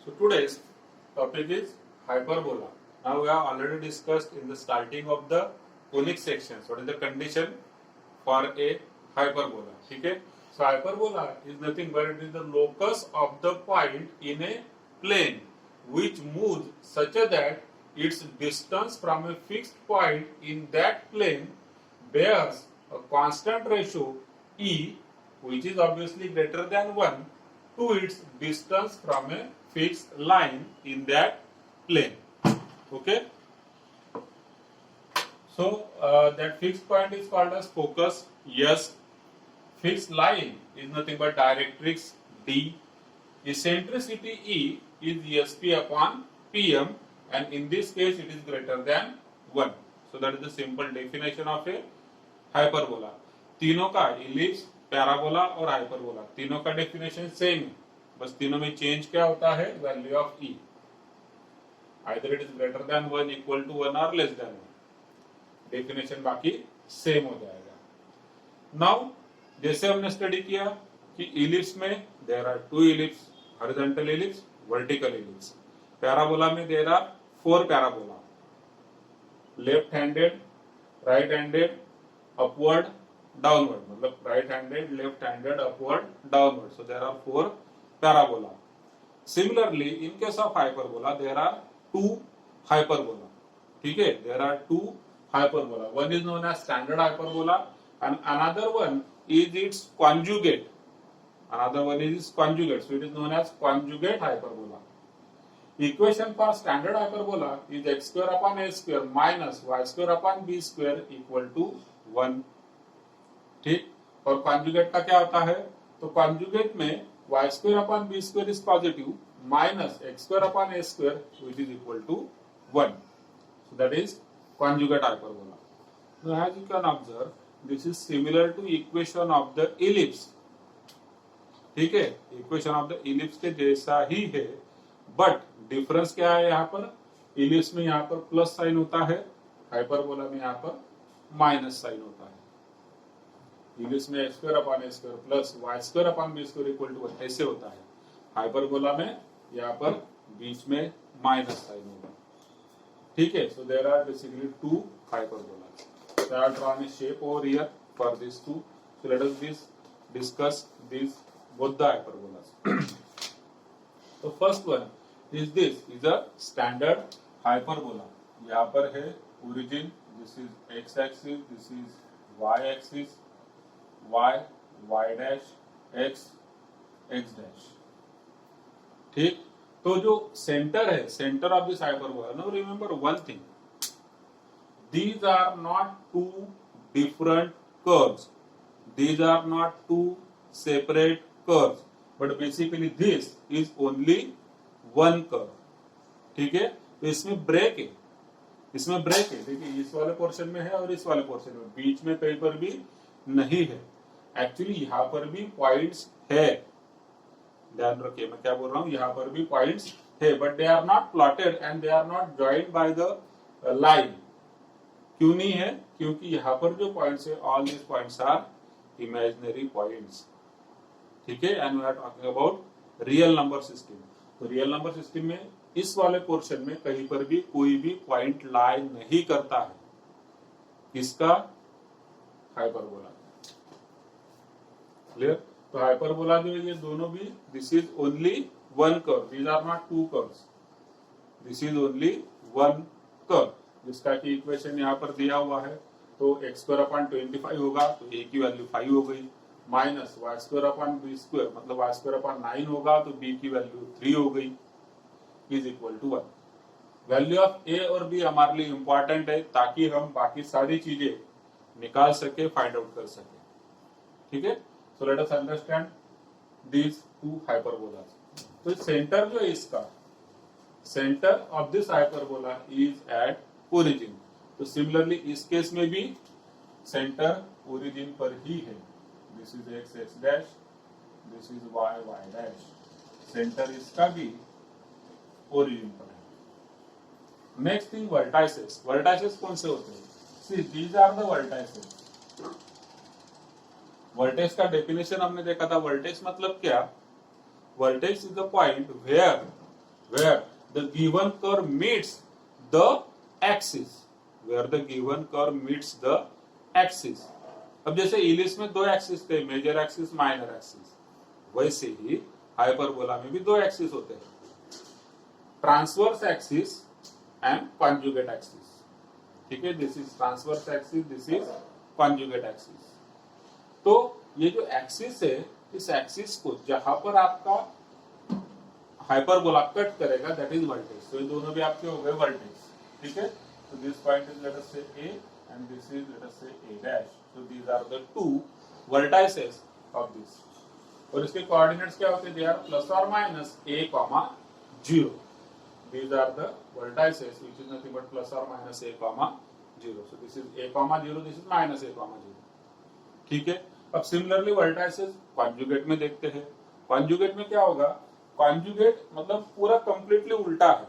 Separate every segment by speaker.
Speaker 1: So today's topic is hyperbola. Now we have already discussed in the starting of the conic sections what is the condition for a hyperbola. Okay? So hyperbola is nothing but it is the locus of the point in a plane which moves such that its distance from a fixed point in that plane bears a constant ratio e, which is obviously greater than 1, to its distance from a fixed line in that plane. Okay? So that fixed point is called as focus. Yes. Fixed line is nothing but directrix D. Eccentricity E is SP upon PM, and in this case it is greater than 1. So that is the simple definition of a hyperbola. तीनों का ellipse, parabola और hyperbola तीनों का definition same है, बस तीनों में change क्या होता है? Value of e. Either it is greater than 1, equal to 1 और लेस देन 1. डेफिनेशन बाकी सेम हो जाएगा. नाउ जैसे हमने स्टडी किया कि इलिप्स में there are 2 ellipse, horizontal ellipse, vertical ellipse. Parabola में there are 4 parabola, left handed, right handed, upward, downward, मतलब right handed, left handed, upward, downward. So there are 4 parabola. Similarly in case of hyperbola there are 2 hyperbola. ठीक है, there are 2 hyperbola. One is known as standard hyperbola and another one is its conjugate. Another one is its conjugate. So it is known as conjugate hyperbola. Equation for standard hyperbola is x square upon a square minus y square upon b square equal to 1. ठीक. और conjugate का क्या होता है? तो conjugate में y square upon b square is positive minus x square upon a square which is equal to 1. So that is conjugate hyperbola. Now as you can observe, this is similar to equation of the ellipse. ठीक है, equation of the ellipse के जैसा ही है, but difference क्या है? यहाँ पर ellipse में यहाँ पर प्लस साइन होता है, हाइपरबोला में यहाँ पर माइनस साइन होता है. इलिप्स में x square upon a square plus y square upon b square equal to 1 ऐसे होता है. हाइपरबोला में यहाँ पर बीच में माइनस साइन होगा. ठीक है, so there are basically 2 hyperbolas. So I have drawn a shape over here for these 2. So let us discuss these both the hyperbolas. So first one is this is a standard hyperbola. यहाँ पर है origin, this is x axis, this is y axis, y dash, x dash. ठीक. तो जो centre है, centre of this hyperbola, no remember one thing, these are not 2 different curves, these are not 2 separate curves, but basically this is only one curve. ठीक है, तो इसमें break है, इसमें ब्रेक है. देखिए इस वाले पोर्शन में है और इस वाले पोर्शन में, बीच में कहीं पर भी नहीं है. एक्चुअली यहाँ पर भी पॉइंट्स है, ध्यान रखिए मैं क्या बोल रहा हूँ, यहाँ पर भी पॉइंट्स है, but they are not plotted and they are not joined by the line. क्यों नहीं है? क्योंकि यहाँ पर जो पॉइंट्स है, all these points are imaginary points. ठीक है, and we are talking about real number system. तो रियल नंबर सिस्टम में इस वाले पोर्शन में कहीं पर भी कोई भी पॉइंट लाई नहीं करता है. किसका? हाइपरबोला. क्लियर? तो हाइपरबोला जो है ये दोनों भी, this is only one curve, these are not 2 curves, this is only one curve, जिसका की इक्वेशन यहाँ पर दिया हुआ है. तो x स्क्वायर अपॉन 25 होगा तो a की वैल्यू 5 हो गई, minus y square upon b square मतलब y स्क्वायर अपॉन 9 होगा तो b की वैल्यू 3 हो गई, is equal to 1. Value of a और b हमारे लिए इंपॉर्टेंट है ताकि हम बाकी सारी चीजें निकाल सके, फाइंड आउट कर सके. ठीक है, so let us understand these 2 hyperbolas. तो सेंटर जो है इसका, centre of this hyperbola is at origin. तो सिमिलरली इस केस में भी सेंटर ओरिजिन पर ही है. This is x dash, this is y dash. Centre इसका भी ओरिजिन पर है. Next thing vertices. वर्टाइसेस कौन से होते हैं? See these are the vertices. Vertex का डेफिनेशन हमने देखा था. वर्टेक्स मतलब क्या? Vertex is the point where where the given curve meets the axis, where the given curve meets the axis. अब जैसे इलिप्स में दो एक्सिस थे, मेजर एक्सिस माइनर एक्सिस, वैसे ही हाइपरबोला में भी दो एक्सिस होते हैं, transverse axis and conjugate axis. ठीक है, this is transverse axis, this is conjugate axis. तो ये जो एक्सिस है, इस एक्सिस को जहां पर आपका हाइपरबोला कट करेगा, दैट इज वर्टेक्स. तो ये दोनों भी आपके हो गए वर्टेक्स. ठीक है, तो this point is let us say A and this is let us say A dash. So these are the two vertices of this. और इसके कोऑर्डिनेट्स क्या होते हैं? दे आर प्लस और minus a, 0. These are the vertices which is nothing but plus or minus a, 0. So this is a, 0, this is minus a, 0. ठीक है. अब similarly vertices conjugate में देखते हैं. कॉन्जुगेट में क्या होगा? कॉन्जुगेट मतलब पूरा कंप्लीटली उल्टा है,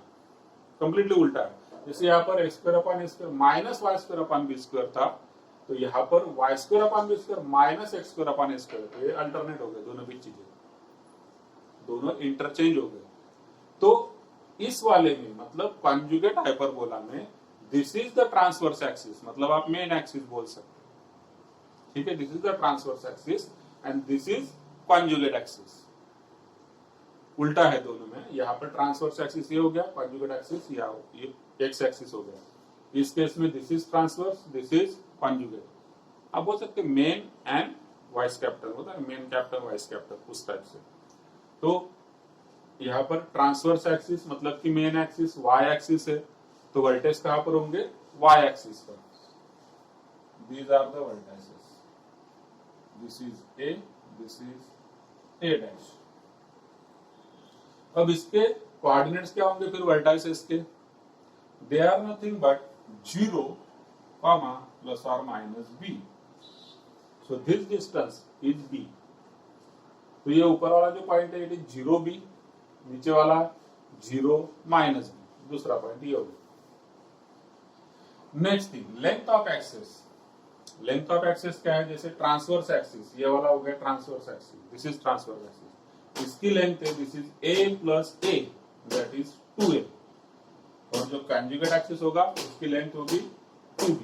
Speaker 1: कंप्लीटली उल्टा है. जैसे यहाँ पर x square upon a square minus y square upon b square था, तो यहाँ पर y square upon b square minus x square upon a square. तो ये अल्टरनेट हो गए, दोनों भी चीजें, दोनों इंटरचेंज हो गए. तो इस वाले में मतलब कॉन्जुगेट हाइपरबोला में this is the transverse axis, मतलब आप मेन एक्सिस बोल सकते हैं. ठीक है, this is the transverse axis and this is conjugate axis. उल्टा है दोनों में. यहाँ पर ट्रांसवर्स एक्सिस ये हो गया, कॉन्जुगेट एक्सिस ये एक्स एक्सिस हो गया. इस केस में this is transverse, this is conjugate. आप बोल सकते हैं मेन एंड वाइस कैपिटल होता है, मेन कैपिटल वाइस कैपिटल, उस टाइप से. तो यहाँ पर ट्रांसवर्स एक्सिस मतलब कि मेन एक्सिस y एक्सिस है, तो वर्टेक्स कहां पर होंगे? y एक्सिस पर. These are the vertices. This is a, this is a dash. अब इसके कोऑर्डिनेट्स क्या होंगे फिर वर्टाइसेस के? They are nothing but 0, plus और minus b. So this distance is b. तो ये ऊपर वाला जो पॉइंट है इट इज 0b, नीचे वाला 0 माइनस b, दूसरा पॉइंट ये हो गया. Next thing, length of axis. Length of axis क्या है? जैसे ट्रांसवर्स एक्सिस, ये वाला हो गया transverse axis, this is transverse axis. इसकी लेंथ है this is a plus a, that is 2a. और जो कॉन्जुगेट एक्सिस होगा उसकी लेंथ होगी 2b.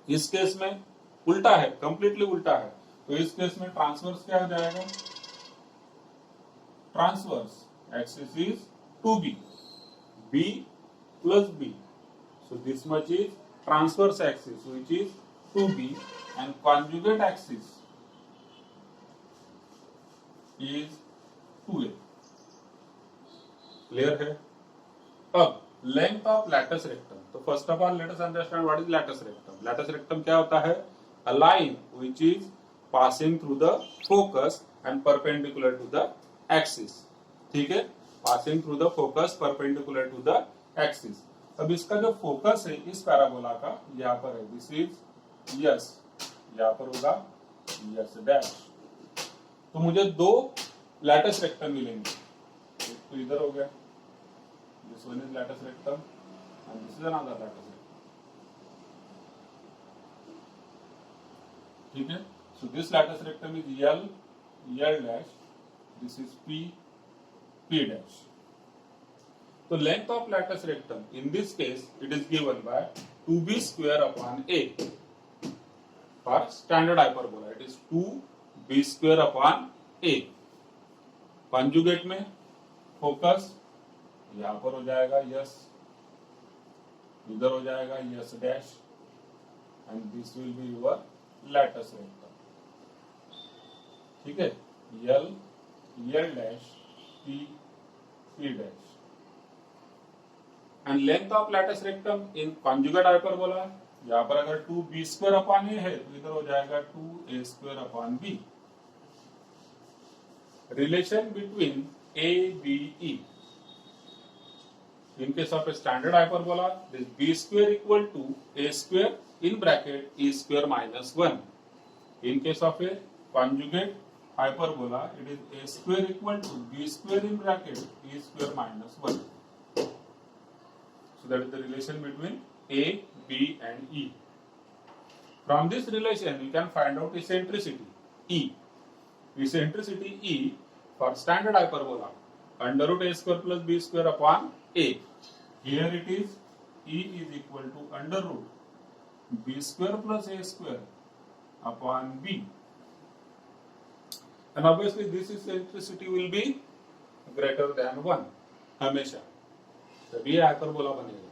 Speaker 1: इस केस में उल्टा है, कंप्लीटली उल्टा है. तो इस केस में ट्रांसवर्स क्या हो जाएगा? Transverse axis is 2b, b plus b. So this much is transverse axis, which is 2b, and conjugate axis is 2a. Clear है? अब length of latus rectum. तो first of all let us understand what is latus rectum. Latus rectum क्या होता है? A line which is passing through the focus and perpendicular to the axis. ठीक है, passing through the focus perpendicular to the axis. अब इसका जो focus है इस पैराबोला का यहाँ पर है, दिस इज यस, यहाँ पर होगा यस डैश. तो मुझे दो लैटस रेक्टम मिलेंगे. तो इधर हो गया, this one is latus rectum and this is another latus rectum. ठीक है, so this latus rectum is L dash, this is P dash. So length of latus rectum in this case it is given by 2b square upon a. For standard hyperbola it is 2b square upon a. Conjugate में focus यहाँ पर हो जाएगा yes, इधर हो जाएगा yes dash, and this will be your latus rectum. ठीक है, L dash P dash. And length of latus rectum in conjugate hyperbola, यहाँ पर अगर 2b square upon a है तो इधर हो जाएगा 2a square upon b. Relation between a, b, e. In case of a standard hyperbola, this b square equal to a square in bracket e square minus 1. In case of a conjugate hyperbola, it is a square equal to b square in bracket e square minus 1. So that is the relation between a, b and e. From this relation, you can find out eccentricity e. Eccentricity e for standard hyperbola under root a square plus b square upon a. Here it is E is equal to under root b square plus a square upon b. And obviously this eccentricity will be greater than 1 हमेशा, तभी ये hyperbola बनेगा.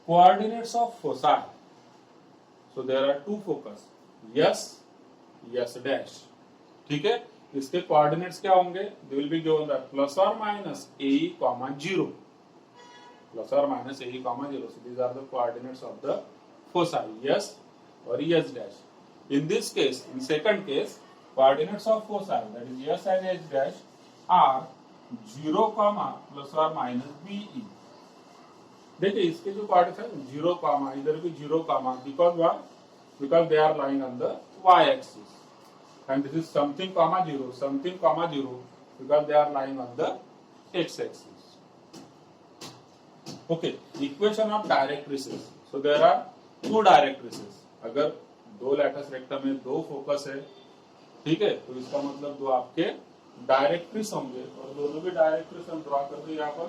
Speaker 1: Coordinates of foci. So there are two focus, S, S dash. ठीक है, इसके coordinates क्या होंगे? They will be given by plus or minus a comma 0. Plus or minus a comma 0. So these are the coordinates of the foci, S or S dash. In this case, in second case, coordinates of foci, that is S and H dash, are 0 comma plus or minus BE. देखिए इसके जो coordinates है 0 comma, इधर भी 0 comma, because what? Because they are lying on the y-axis, and this is something comma 0, because they are lying on the x-axis. Okay, equation of directrices. So there are two directrices. अगर दो latus rectum में दो focus है, ठीक है, तो इसका मतलब दो आपके डायरेक्ट्रिस होंगे, और दोनों भी डायरेक्ट्रिस हम ड्रॉ कर दो यहाँ पर.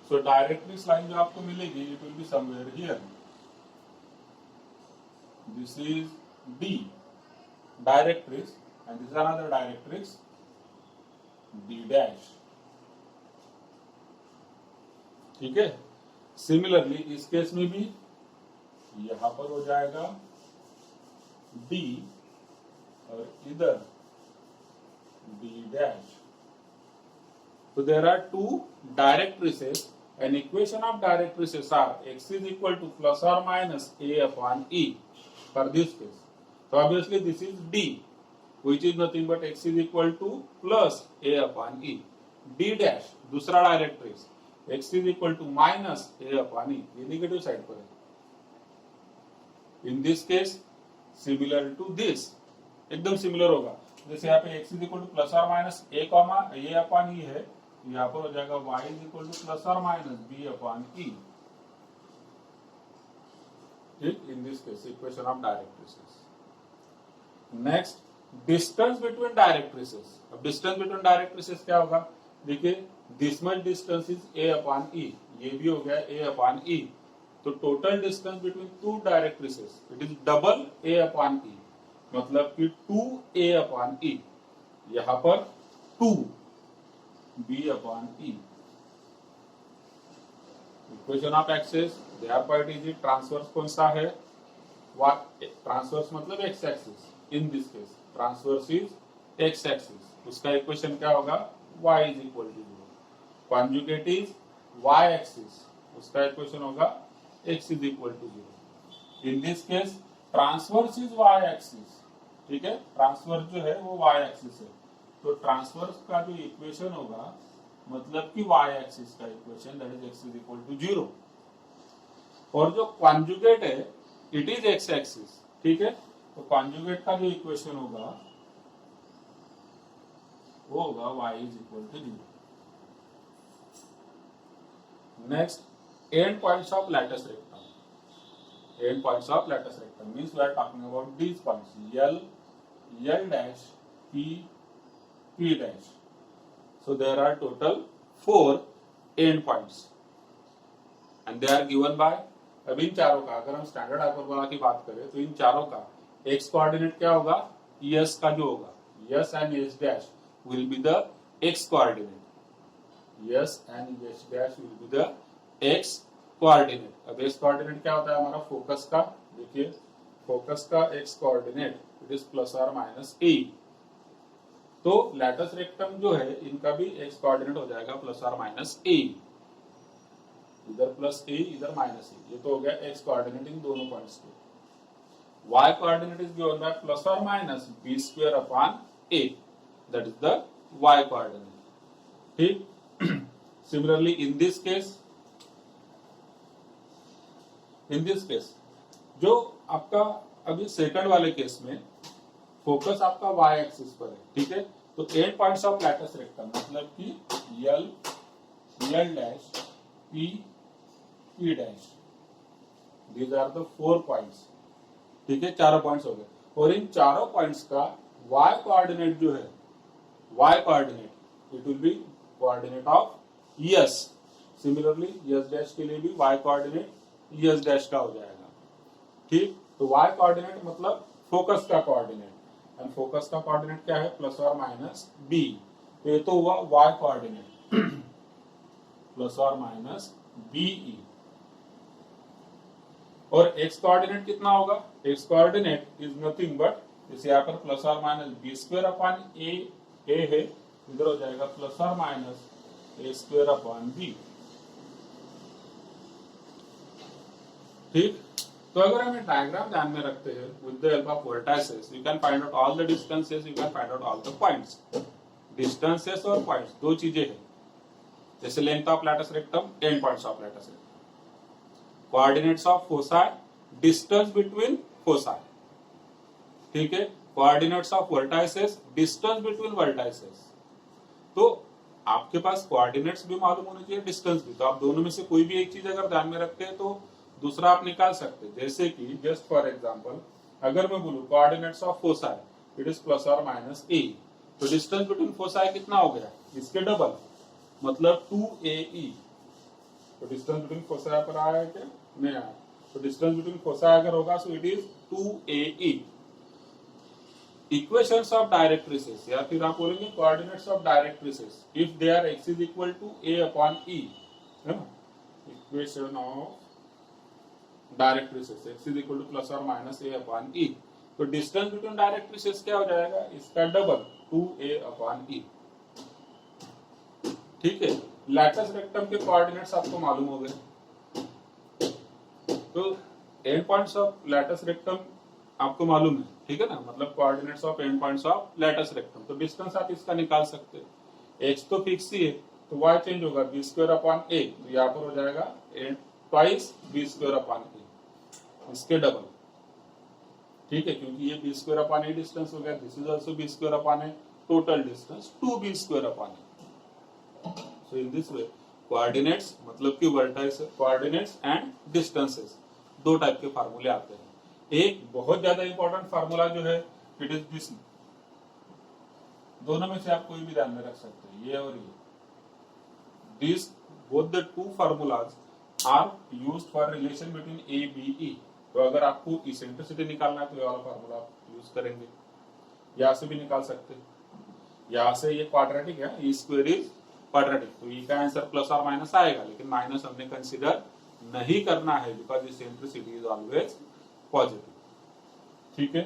Speaker 1: सो डायरेक्ट्रिस लाइन जो आपको मिलेगी, it will be somewhere here. This is D directrix, and this is another directrix D dash. ठीक है. सिमिलरली इस केस में भी यहां पर हो जाएगा D और इधर D dash. So there are two directrices, and equation of directrices are x is equal to plus or minus a upon e for this case. So obviously this is D, which is nothing but x is equal to plus a upon e. D dash दूसरा डायरेक्ट्रिस x is equal to minus a upon e, ये negative side पर है. In this case, similar to this, एकदम similar होगा. जैसे यहाँ पे x is equal to plus or minus a comma a upon e है, यहाँ पर हो जाएगा y is equal to plus or minus b upon e. ठीक, in this case, equation of directrices. Next, distance between directrices. अब distance between directrices क्या होगा? देखिए, this much distance is a upon e, ये भी हो गया a upon e. तो total distance between two directrices it is double a upon e, मतलब कि 2a अपॉन e, यहां पर 2b upon e. Equation of axis, their part is transverse कौन सा है? ट्रांसवर्स मतलब X axis. In this case transverse is X axis. उसका equation क्या होगा? y is equal to 0. Conjugate is y axis, उसका इक्वेशन होगा x is equal to 0. In this case, transverse is y axis. ठीक है, transverse जो है वो y एक्सिस है. तो ट्रांसवर्स का जो इक्वेशन होगा, मतलब कि y एक्सिस का equation, that is x is equal to 0. और जो कॉन्जुगेट है, इट इज x एक्सिस. ठीक है, तो कॉन्जुगेट का जो इक्वेशन होगा वो होगा y is equal to 0. Next, end points of lattice rectum. End points of lattice rectum means we are talking about these points: L, L dash, P, P dash. So there are total 4 end points, and they are given by. अब इन चारों का अगर हम standard hyperbola की बात करें तो इन चारों का x कोऑर्डिनेट क्या होगा? S का जो होगा, S and S dash will be the x coordinate. S and S dash will be the x coordinate. अब x कोऑर्डिनेट क्या होता है हमारा फोकस का? देखिए, फोकस का x coordinate it is plus और माइनस a. तो लैटस रेक्टम जो है इनका भी x कोऑर्डिनेट हो जाएगा प्लस और माइनस a. इधर प्लस a, इधर माइनस a. ये तो हो गया x कोऑर्डिनेट इन दोनों पॉइंट्स के. y coordinate is given by plus और minus b square upon a, that is the y coordinate. ठीक. सिमिलरली इन दिस केस जो आपका अभी सेकंड वाले केस में फोकस आपका y एक्सिस पर है. ठीक है, तो end points of latus rectum मतलब कि L, L dash, P, P dash, these are the 4 points. ठीक है, चारों पॉइंट्स हो गए. और इन चारों पॉइंट्स का y कोऑर्डिनेट जो है, y coordinate it will B coordinate of yes. Similarly yes dash के लिए भी y कोऑर्डिनेट यस डैश का हो जाएगा। ठीक, तो y कोऑर्डिनेट मतलब फोकस का कोऑर्डिनेट, एंड फोकस का कोऑर्डिनेट क्या है, प्लस और माइनस b। तो ये तो हुआ y कोऑर्डिनेट प्लस और माइनस बी। और x कोऑर्डिनेट कितना होगा, x coordinate is nothing but, जैसे यहाँ पर प्लस और माइनस बी स्क्वायर अपॉन ए है, इधर हो जाएगा प्लस और minus a square upon B. ठीक, तो अगर हमें डायग्राम ध्यान में रखते हैं with the help of vertices, you can find out all the distances, you can find out all the points. Distances और पॉइंट्स दो चीजें हैं, जैसे length of lattice rectum, and points of lattice rectum, coordinates of foci, distance between foci. ठीक है, coordinates of vertices, distance between vertices. तो आपके पास coordinates भी मालूम होने चाहिए, डिस्टेंस भी। तो आप दोनों में से कोई भी एक चीज अगर ध्यान में रखते हैं तो दूसरा आप निकाल सकते हैं। जैसे कि जस्ट फॉर एग्जांपल अगर मैं बोलूं coordinates of foci it is plus और माइनस ए, तो डिस्टेंस बिटवीन फोसाई कितना हो गया, इसके डबल, मतलब 2AE। तो डिस्टेंस बिटवीन फोसाई पर आया है क्या, नहीं आया। तो डिस्टेंस बिटवीन फोसाई अगर होगा so it is 2AE। Equations of directrices, या फिर आप बोलेंगे coordinates of directrices, if they are x is equal to a upon e, है ना। Equation of directrices x is equal to plus और minus a upon e, तो distance between directrices क्या हो जाएगा, इसका डबल 2a अपॉन e। ठीक है, लैटिस रेक्टम के कोऑर्डिनेट्स आपको मालूम हो गए, तो end points of lattice rectum आपको मालूम है। ठीक है ना, मतलब coordinates of and points of lattice rectum. तो डिस्टेंस आप इसका निकाल सकते हैं, x तो फिक्स ही है, तो y चेंज होगा b स्क्वायर अपॉन a, तो यहाँ पर हो जाएगा twice b square upon a, इसके डबल। ठीक है, क्योंकि ये b square upon a distance हो गया, this is also b square upon a, total distance 2b square upon a। So in this way coordinates मतलब कि वर्टाइस, कोऑर्डिनेट्स एंड डिस्टेंसेस दो टाइप के फार्मूले आते हैं। एक बहुत ज्यादा इंपॉर्टेंट फार्मूला जो है इट इज दिस, दोनों में से आप कोई भी ध्यान में रख सकते हैं, ये और ये। This both the two formulas are used for relation between a b e. तो अगर आपको इसेंट्रिसिटी निकालना है तो ये वाला फार्मूला आप यूज करेंगे, यहां से भी निकाल सकते हैं। यहां से ये क्वाड्रेटिक है, ई स्क्वायर इज क्वाड्रेटिक, तो ई का आंसर प्लस और माइनस आएगा, लेकिन माइनस हमने कंसीडर नहीं करना है because eccentricity is always positive. ठीक है,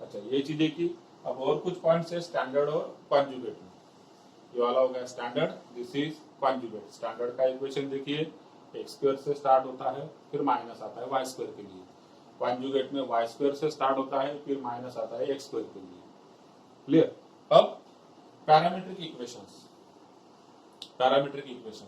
Speaker 1: अच्छा ये चीजें की। अब और कुछ पॉइंट्स है स्टैंडर्ड और कॉन्जुगेट में। ये वाला हो गया standard, this is conjugate. Standard का इक्वेशन देखिए, एक्स स्क्वायर से स्टार्ट होता है फिर माइनस आता है वाई स्क्वायर के लिए। कॉन्जुगेट में वाई स्क्वायर से स्टार्ट होता है फिर माइनस आता है एक्स स्क्वायर के लिए। क्लियर। अब पैरामीट्रिक इक्वेशंस, पैरामीट्रिक इक्वेशन,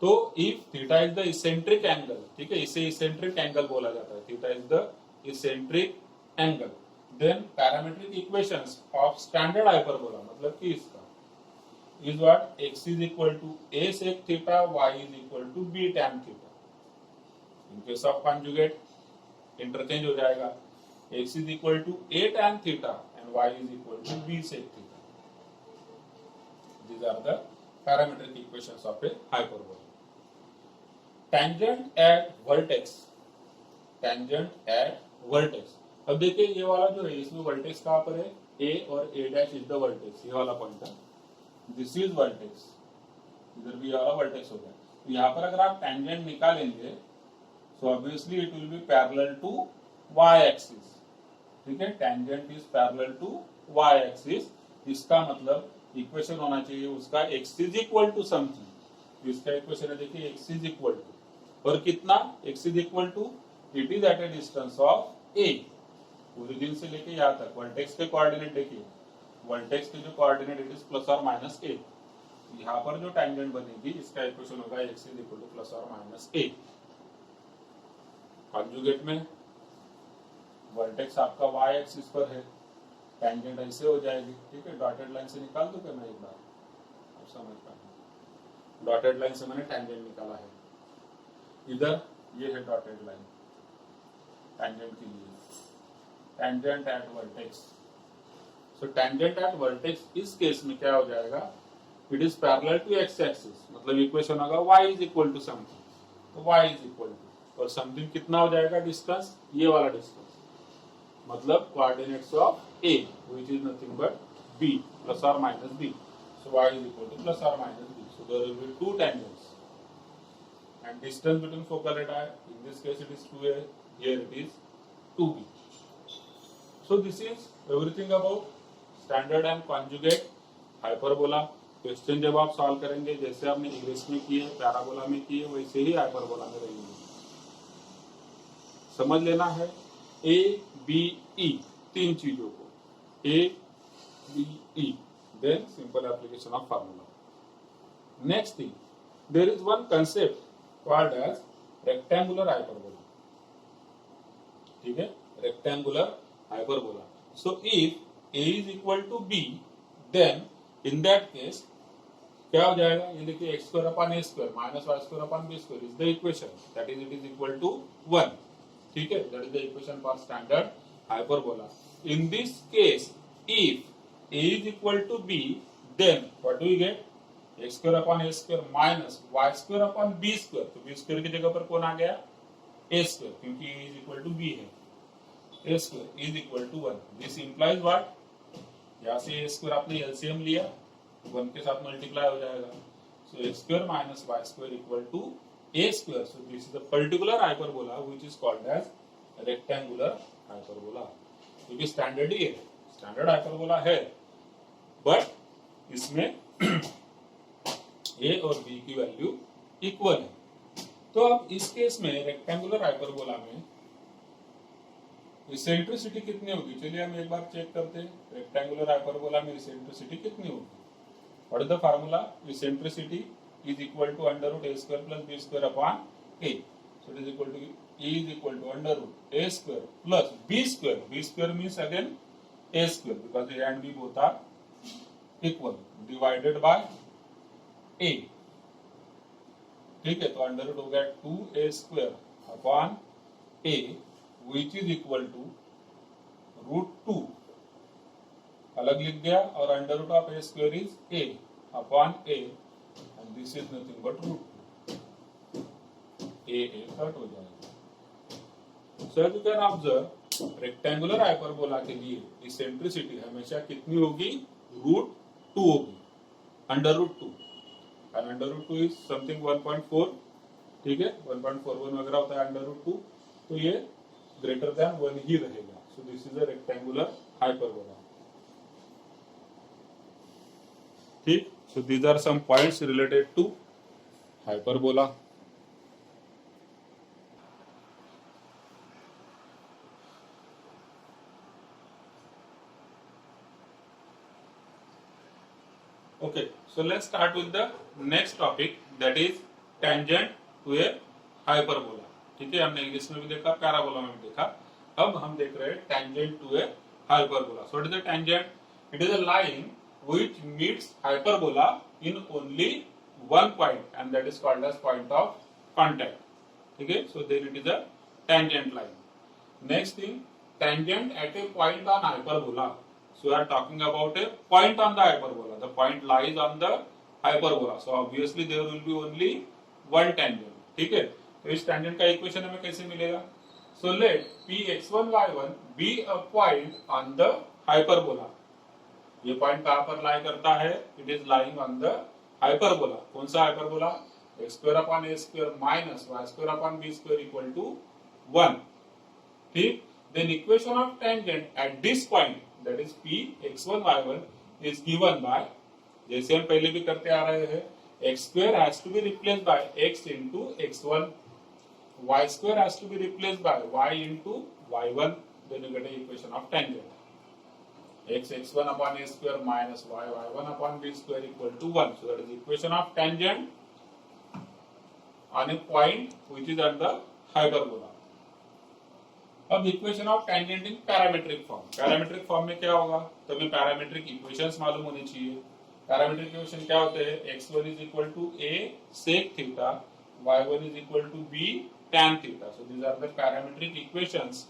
Speaker 1: तो if theta is the eccentric angle, ठीक है, इसे इसेंट्रिक एंगल बोला जाता है, theta is the eccentric angle, then parametric equations of standard hyperbola मतलब कि इसका is what, x is equal to a sec theta, y is equal to b tan theta. In case of conjugate interchange हो जाएगा, x is equal to a tan theta and y is equal to b sec theta. These are the parametric equations of a hyperbola. Tangent at vertex, tangent at vertex. अब देखिए ये वाला जो है इसमें vertex कहाँ पर है, a और a dash is the vertex, ये वाला पॉइंट है, दिस इज वर्टेक्स, इधर भी वाला वर्टेक्स हो गया। तो यहाँ पर अगर आप टेंजेंट निकालेंगे so obviously it will be parallel to y axis. ठीक है, tangent is parallel to y axis, इसका मतलब इक्वेशन होना चाहिए उसका x is equal to something. इसका इक्वेशन है देखिए x इज इक्वल टू, और कितना, x is equal to it is at a distance of a, origin से लेके यहाँ तक। वर्टेक्स के कोऑर्डिनेट देखिए, वर्टेक्स के जो कोऑर्डिनेट इट इज प्लस और माइनस a, यहाँ पर जो टेंजेंट बनेगी इसका इक्वेशन होगा x is equal to plus और माइनस a। कॉन्जुगेट में वर्टेक्स आपका y एक्सिस पर है, टेंजेंट ऐसे हो जाएगी। ठीक है, डॉटेड लाइन से निकाल दूं क्या मैं एक बार, आप समझ पाएंगे। डॉटेड लाइन से मैंने टेंजेंट निकाला है, इधर ये है डॉटेड लाइन टेंजेंट के लिए, tangent at vertex. So tangent at vertex इस केस में क्या हो जाएगा, it is parallel to x axis, मतलब इक्वेशन होगा y is equal to something, तो y इज इक्वल टू, और समथिंग कितना हो जाएगा डिस्टेंस, ये वाला डिस्टेंस, मतलब coordinates of a which is nothing but b plus or minus b, so y is equal to plus or minus b, so there will be two tangents and distance between focal radii, in this case it is 2a, here it is 2b. So this is everything about standard and conjugate hyperbola. Question जब आप solve करेंगे जैसे आपने English में किए, parabola में किए, वैसे ही हाइपरबोला में रहेंगे। समझ लेना है ए बी ई तीन चीजों को, a b e, then simple application of formula. Next thing, there is one concept called as rectangular hyperbola, ठीक है, rectangular hyperbola. So if a is equal to b, then in that case क्या हो जाएगा, ये देखिए x square upon a square minus y square upon b square is the equation, that is it is equal to 1, ठीक है, that is the equation for standard hyperbola. In this case if a is equal to b, then what do we get, x square upon a square minus y square upon b square, तो b square की जगह पर कौन आ गया, a square, क्योंकि a is equal to b है, a square is equal to 1, this implies what, यहाँ से a square आपने LCM लिया, 1 के साथ मल्टीप्लाई हो जाएगा, so x square minus y square equal to a square, so this is the particular hyperbola which is called as rectangular hyperbola, क्योंकि standard ही है, स्टैंडर्ड हाइपरबोला है, बट इसमें a और b की वैल्यू इक्वल है। तो अब इस केस में रेक्टेंगुलर हाइपरबोला में इसेंट्रिसिटी कितनी होगी, चलिए हम एक बार चेक करते हैं, रेक्टेंगुलर हाइपरबोला में इसेंट्रिसिटी कितनी होगी। What is the formula, eccentricity is equal to under root a square plus b square upon a, so it is equal to e is equal to under root a square plus b square, b square means again a square because a and b both are equal, divided by a, ठीक है, तो under root हो गया 2a square अपॉन a which is equal to root 2, अलग लिख दिया, और under root of a square is a अपॉन a and this is nothing but root 2, a cut हो जाएगा। So you can observe rectangular hyperbola के लिए इसेंट्रिसिटी हमेशा कितनी होगी, रूट 2 होगी, अंडर रूट 2, और अंडर रूट 2 इज समथिंग 1.4, ठीक है, 1.41 वगैरह होता है अंडर रूट 2, तो ये ग्रेटर देन 1 ही रहेगा। So this is a rectangular hyperbola, ठीक। So these are some points related to hyperbola. Okay, so let's start with the next topic, that is tangent to a hyperbola, ठीक है, हमने English में भी देखा, parabola में भी देखा, अब हम देख रहे हैं tangent to a hyperbola. So what is the tangent? It is a line which meets hyperbola in only one point and that is called as point of contact, ठीक है, so then it is a tangent line. Next thing, tangent at a point on hyperbola. So we are talking about a point on the hyperbola. The point lies on the hyperbola. So obviously there will be only one tangent. ठीक है, तो इस tangent का equation हमें कैसे मिलेगा? So let Px1 y1 be a point on the hyperbola. ये point कहाँ पर lie करता है? It is lying on the hyperbola. कौन सा hyperbola? x square upon a square minus y square upon b square equal to 1. ठीक? Then equation of tangent at this point, that is p x1 y1 is given by, जैसे हम पहले भी करते आ रहे हैं, x square has to be replaced by x into x1, y square has to be replaced by y into y1, then you get an equation of tangent, x x1 upon a square minus y y1 upon b square equal to 1, so that is the equation of tangent on a point which is on the hyperbola. अब equation of tangent in parametric form, parametric form में क्या होगा, तो हमें parametric equations मालूम होनी चाहिए। Parametric equation क्या होते हैं, x1 is equal to a sec theta, y1 is equal to b tan theta. So these are the parametric equations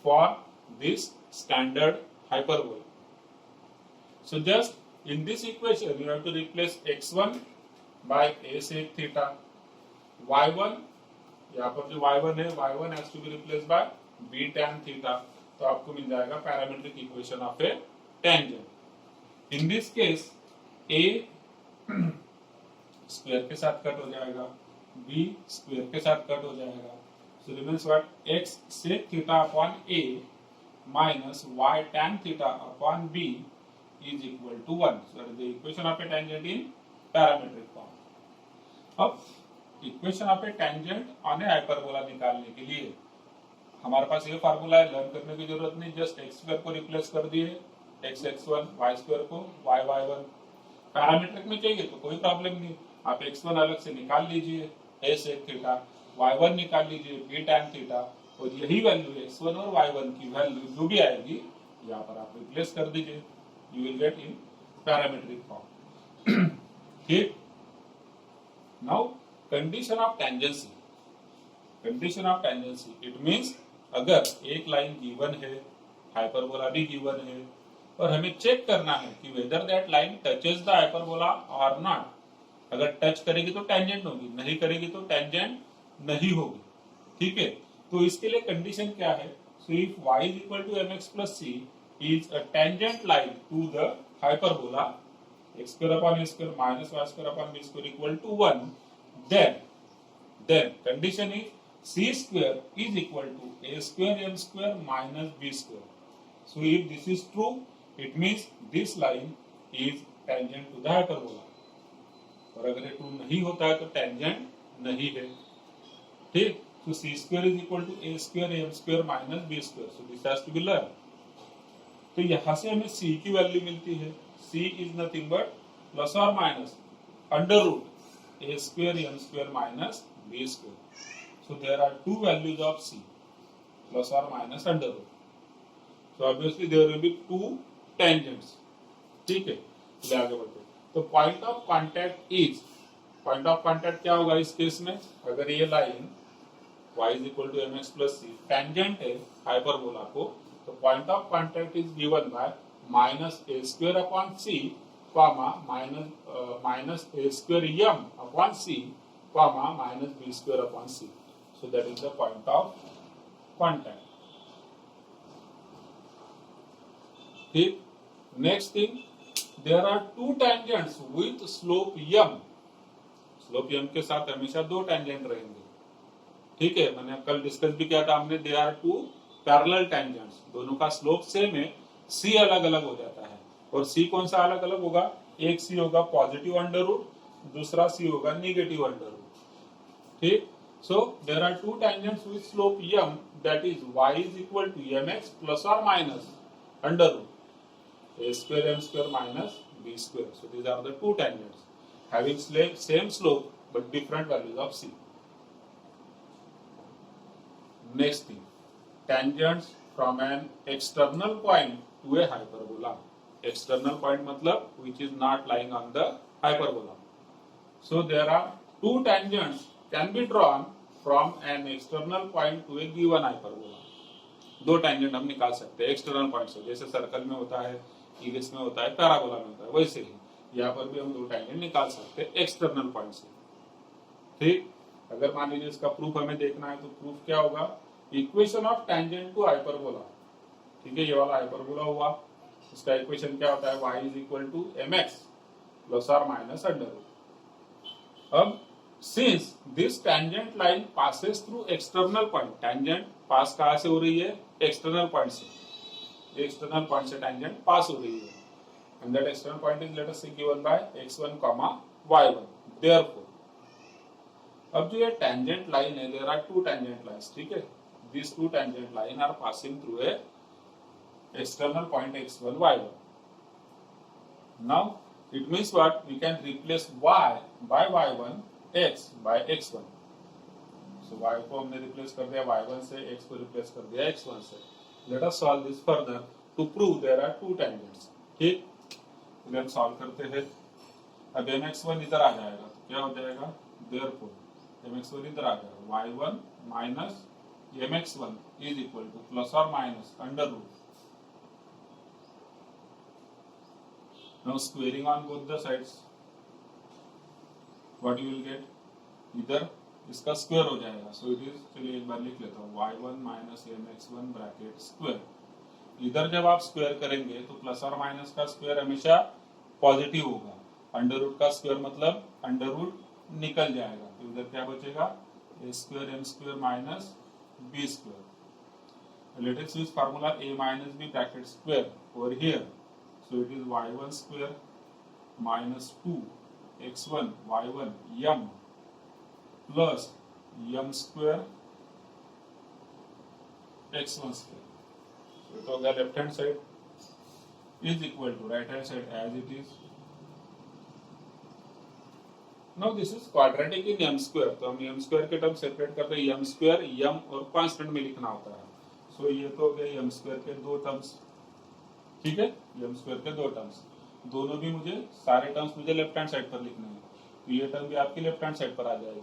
Speaker 1: for this standard hyperbola. So just In this equation, you have to replace x1 by a sec theta. y1, यहाँ पर जो y1 है, y1 has to be replaced by b tan theta. तो आपको मिल जाएगा parametric equation of A tangent. In this case a square के साथ cut हो जाएगा, b स्क्वायर के साथ कट हो जाएगा. So remains what? X sec theta upon a minus y tan theta upon b is equal to 1. So that is the equation of a tangent in parametric form. अब equation of A tangent on A hyperbola निकालने के लिए हमारे पास ये formula है, learn करने की जरूरत नहीं. जस्ट एक्स स्क्वायर को रिप्लेस कर दिए, एक्स x1, वाई स्क्वायर को वाई y1. पैरामीट्रिक में चाहिए तो कोई प्रॉब्लम नहीं, आप x1 अलग से निकाल लीजिए, a sec थीटा, y1 निकाल लीजिए, b tan थीटा, और यही वैल्यू x1 और y1 की वैल्यू जो भी आएगी यहाँ पर आप रिप्लेस कर दीजिए. You will get in parametric form. ठीक. Now condition of tangency. Condition of tangency it means अगर एक लाइन गिवन है, हाइपरबोला भी गिवन है, और हमें चेक करना है कि whether that line touches the hyperbola और नॉट. अगर टच करेगी तो टेंजेंट होगी, नहीं करेगी तो टेंजेंट नहीं होगी. ठीक है. तो इसके लिए कंडीशन क्या है? So if y is equal to mx plus c is a tangent line to the hyperbola x square upon a square minus y square upon b square equal to 1, then condition is c square is equal to a square m square minus b square. So if this is true, it means this line is tangent to the hyperbola. और अगर ये true नहीं होता है तो tangent नहीं है. ठीक. So c square is equal to a square m square minus b square. So this has to be learned. तो यहाँ से हमें c की वैल्यू मिलती है. c is nothing but plus or minus under root a square m square minus b square. So there are two values of c, plus or minus under root. So obviously there will be two tangents. ठीक है. चलिए आगे बढ़ते हैं. तो point of contact is, point of contact क्या होगा इस केस में? अगर ये line y is equal to mx plus c tangent है हाइपरबोला को, तो point of contact is given by minus a square upon c comma minus a square m upon c comma minus b square upon c. So that is the point of contact. ठीक. Next thing, there are two tangents with slope m. slope m के साथ हमेशा दो tangent रहेंगे. ठीक है. मैंने कल डिस्कस भी किया था हमने. There are two parallel tangents. दोनों का स्लोप सेम है, c अलग अलग हो जाता है. और c कौन सा अलग अलग होगा? एक c होगा पॉजिटिव अंडर रूट, दूसरा c होगा नेगेटिव अंडर रूट. ठीक. So there are two tangents with slope m, that is y is equal to mx plus और minus under root a square m square minus b square. So these are the two tangents having same slope but different values of c. Next thing, tangents from an external point to a hyperbola. External point मतलब which is not lying on the hyperbola. So there are two tangents can be drawn from an external point to a given hyperbola. दो tangent हम निकाल सकते हैं external point से, जैसे circle में होता है, इलिप्स में होता है, पैराबोला में होता है, वैसे ही यहाँ पर भी हम दो tangent निकाल सकते हैं external point से. ठीक. अगर मान लीजिए इसका प्रूफ हमें देखना है तो प्रूफ क्या होगा? Equation of tangent to hyperbola. ठीक है. ये वाला हाइपरबोला हुआ, इसका इक्वेशन क्या होता है? y is equal to mx plus और माइनस अंडर रूट. अब since this tangent line passes through external point, tangent pass कहाँ से हो रही है? एक्सटर्नल पॉइंट से. एक्सटर्नल पॉइंट से टेंजेंट पास हो रही है, and that external point is let us say given by x1, y1. Therefore अब जो ये टेंजेंट लाइन है, there are two tangent lines. ठीक है. This two tangent line are passing through a external point x1, y1. Now it means what? We can replace y by y1, x by x1. So y को हमने replace कर दिया y1 से, x को replace कर दिया x1 से. Let us solve this further to prove there are two tangents. ठीक. चलिए हम सॉल्व करते हैं. अब mx1 इधर आ जाएगा तो क्या हो जाएगा? Therefore mx1 इधर आ जाएगा, y1 minus mx1 is equal to plus or minus under root now squaring on both the sides, what you will gate, इधर इसका स्क्वायर हो जाएगा, सो इट इज, चलिए एक बार लिख लेता हूँ, y1 minus mx1 bracket square. इधर जब आप स्क्वायर करेंगे तो प्लस और माइनस का स्क्वायर हमेशा पॉजिटिव होगा, अंडर रूट का स्क्वायर मतलब अंडर रूट निकल जाएगा, तो इधर क्या बचेगा, a square m square minus b square. Let us use formula a minus b bracket square over here, so it is y1 square minus 2x1 y1 m plus m square x1 square. So it हो गया left hand side is equal to right hand side as it is. Now this is quadratic in m square, तो हम m square के term separate करते हैं, m square m और constant में लिखना होता है, सो ये तो हो गया m स्क्वायर के दो टर्म्स, ठीक है, m स्क्वायर के दो टर्म्स, दोनों भी मुझे सारे टर्म्स मुझे लेफ्ट हैंड साइड पर लिखने हैं, तो ये टर्म भी आपकी लेफ्ट हैंड साइड पर आ जाएगी।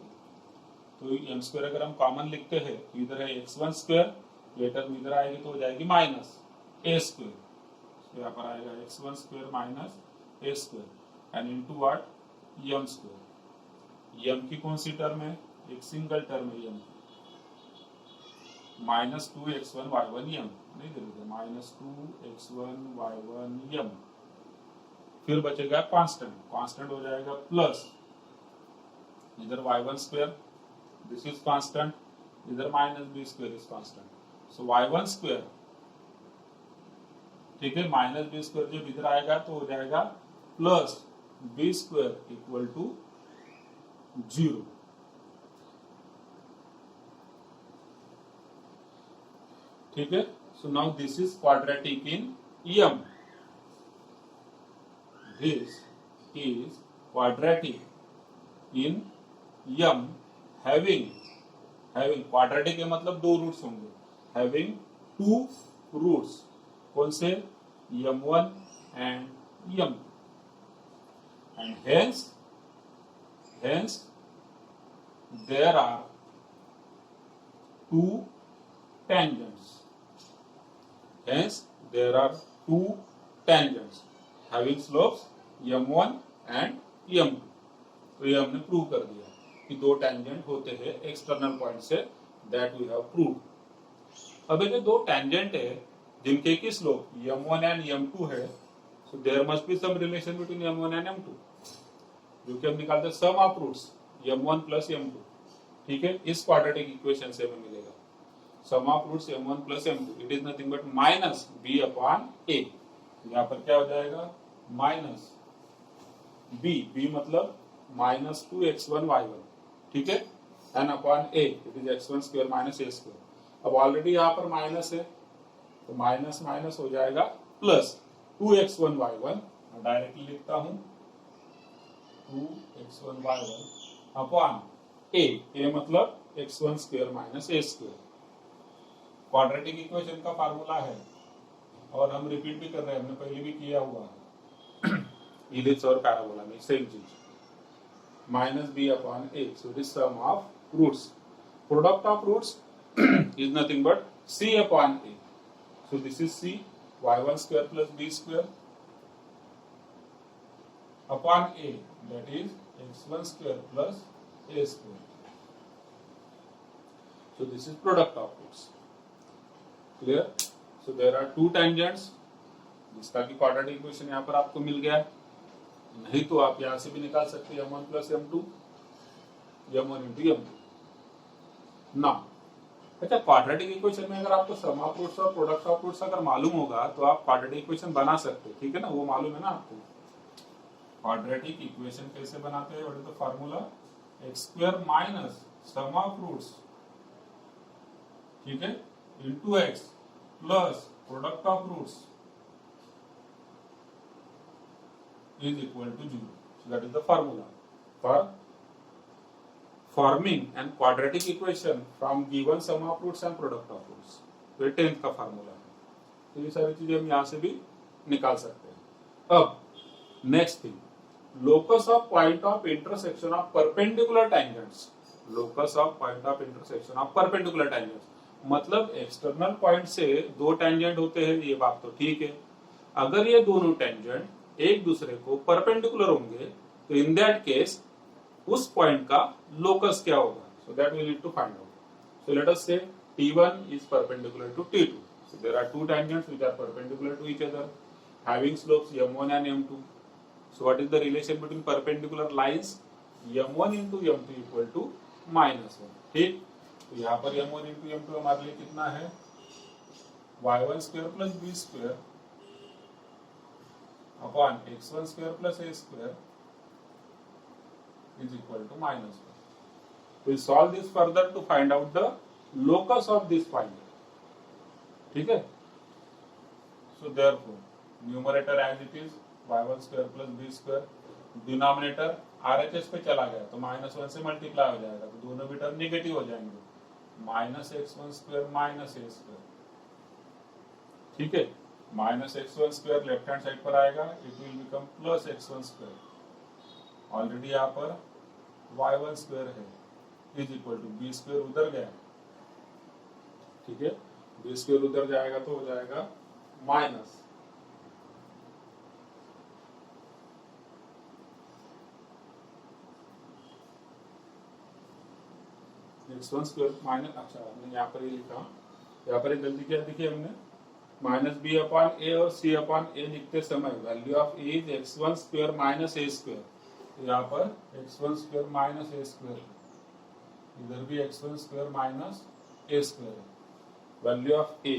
Speaker 1: तो m स्क्वायर अगर हम कॉमन लिखते हैं तो इधर है x1 स्क्वायर, ये टर्म इधर आएगी तो हो जाएगी माइनस a स्क्वायर, तो यहाँ पर आएगा x1 square minus a square and into what, m square. m की कौन सी टर्म है, एक सिंगल टर्म है m, minus 2x1 y1 m, नहीं दे रहे, माइनस 2x1 y1 m, फिर बचेगा कांस्टेंट, कांस्टेंट हो जाएगा प्लस इधर y1 square, this is constant, इधर minus b square is constant, so y1 square, ठीक है, माइनस b स्क्वायर जब इधर आएगा तो हो जाएगा plus b square equal to 0। ठीक है, so now this is quadratic in m, this is quadratic in m having quadratic के मतलब दो रूट्स होंगे, having टू रूट्स, कौन से, m1 and m2, and hence there are two tangents, having slopes m1 and m2। तो ये हमने prove कर दिया कि दो टेंजेंट होते हैं एक्सटर्नल पॉइंट से, दैट वी हैव प्रूव्ड। अब ये जो दो टेंजेंट है जिनके की स्लोप m1 एंड m2 है, so there must be some relation between m1 and m2, जो कि हम निकालते हैं सम of roots m1 plus m2, ठीक है, इस क्वाड्रेटिक इक्वेशन से हमें मिलेगा sum of roots m1 plus m2, it is nothing but minus b upon a, यहाँ पर क्या हो जाएगा, माइनस b मतलब माइनस 2x1 y1, ठीक है, n upon a, it is x1 square minus a square. अब ऑलरेडी यहाँ पर माइनस है तो माइनस माइनस हो जाएगा प्लस 2x1 y1, डायरेक्टली लिखता हूं 2x1 y1 अपॉन a मतलब x1 square minus a square. Quadratic equation का फार्मूला है और हम रिपीट भी कर रहे हैं, हमने पहले भी किया हुआ है इलिप्स और पैराबोला में सेम चीज, minus b upon a, so it is sum of roots, product of roots is nothing but c upon a, so this is c, y1 square plus b square upon a, that is x1 square plus a square, so this is product of roots, clear? So there are two tangents, जिसका की quadratic equation यहाँ पर आपको मिल गया, नहीं तो आप यहाँ से भी निकाल सकते हैं m1 plus m2, m1 into m2। Now अच्छा, क्वाड्रेटिक इक्वेशन में अगर आपको सम ऑफ रूट्स और प्रोडक्ट ऑफ रूट्स अगर मालूम होगा तो आप क्वाड्रेटिक इक्वेशन बना सकते हो, ठीक है ना, वो मालूम है ना आपको। क्वाड्रेटिक इक्वेशन कैसे बनाते हैं, what is the formula, x square minus sum of roots, ठीक है, into x plus product of roots is equal to 0, so that is the formula for forming an quadratic equation from given sum of roots and product of roots, तो ये 10th का formula है। तो ये सारी चीजें हम यहाँ से भी निकाल सकते हैं। अब next thing, locus of point of intersection of perpendicular tangents, locus of point of intersection of perpendicular tangents मतलब एक्सटर्नल पॉइंट से दो टैंजेंट होते हैं, ये बात तो ठीक है। अगर ये दोनों टैंजेंट एक दूसरे को परपेंडिकुलर होंगे तो इन दैट केस उस पॉइंट का लोकस क्या होगा, so that we need to find out. So let us say T1 is perpendicular to T2. So there are two tangents which are perpendicular to each other, having slopes m1 and m2. So what is the relation between perpendicular lines? m1 into m2 equal to -1. ठीक, तो यहाँ पर m1 into m2 हमारे लिए कितना है, y1 square plus b square upon x1 square plus a square is equal to -1. We solve this further to find out the locus of this point. ठीक है, so therefore numerator as it is y1 square plus b square, denominator RHS पे चला गया तो -1 से multiply हो जाएगा तो दोनों भी टर्म निगेटिव हो जाएंगे, -x1 square minus a square. ठीक है, -x1 square left hand side पर आएगा, it will become plus x1 square. Already यहाँ पर y1 square है is equal to b square उधर गया. ठीक है, b square उधर जाएगा तो हो जाएगा माइनस x1 स्क्वायर माइनस, अच्छा हमने यहाँ पर ये लिखा, यहाँ पर एक गलती क्या देखी हमने, -b अपॉन a और c अपॉन a लिखते समय value of a is x1 square minus a square. यहाँ पर x1 square minus a square, इधर भी x1 square minus a square. Value of a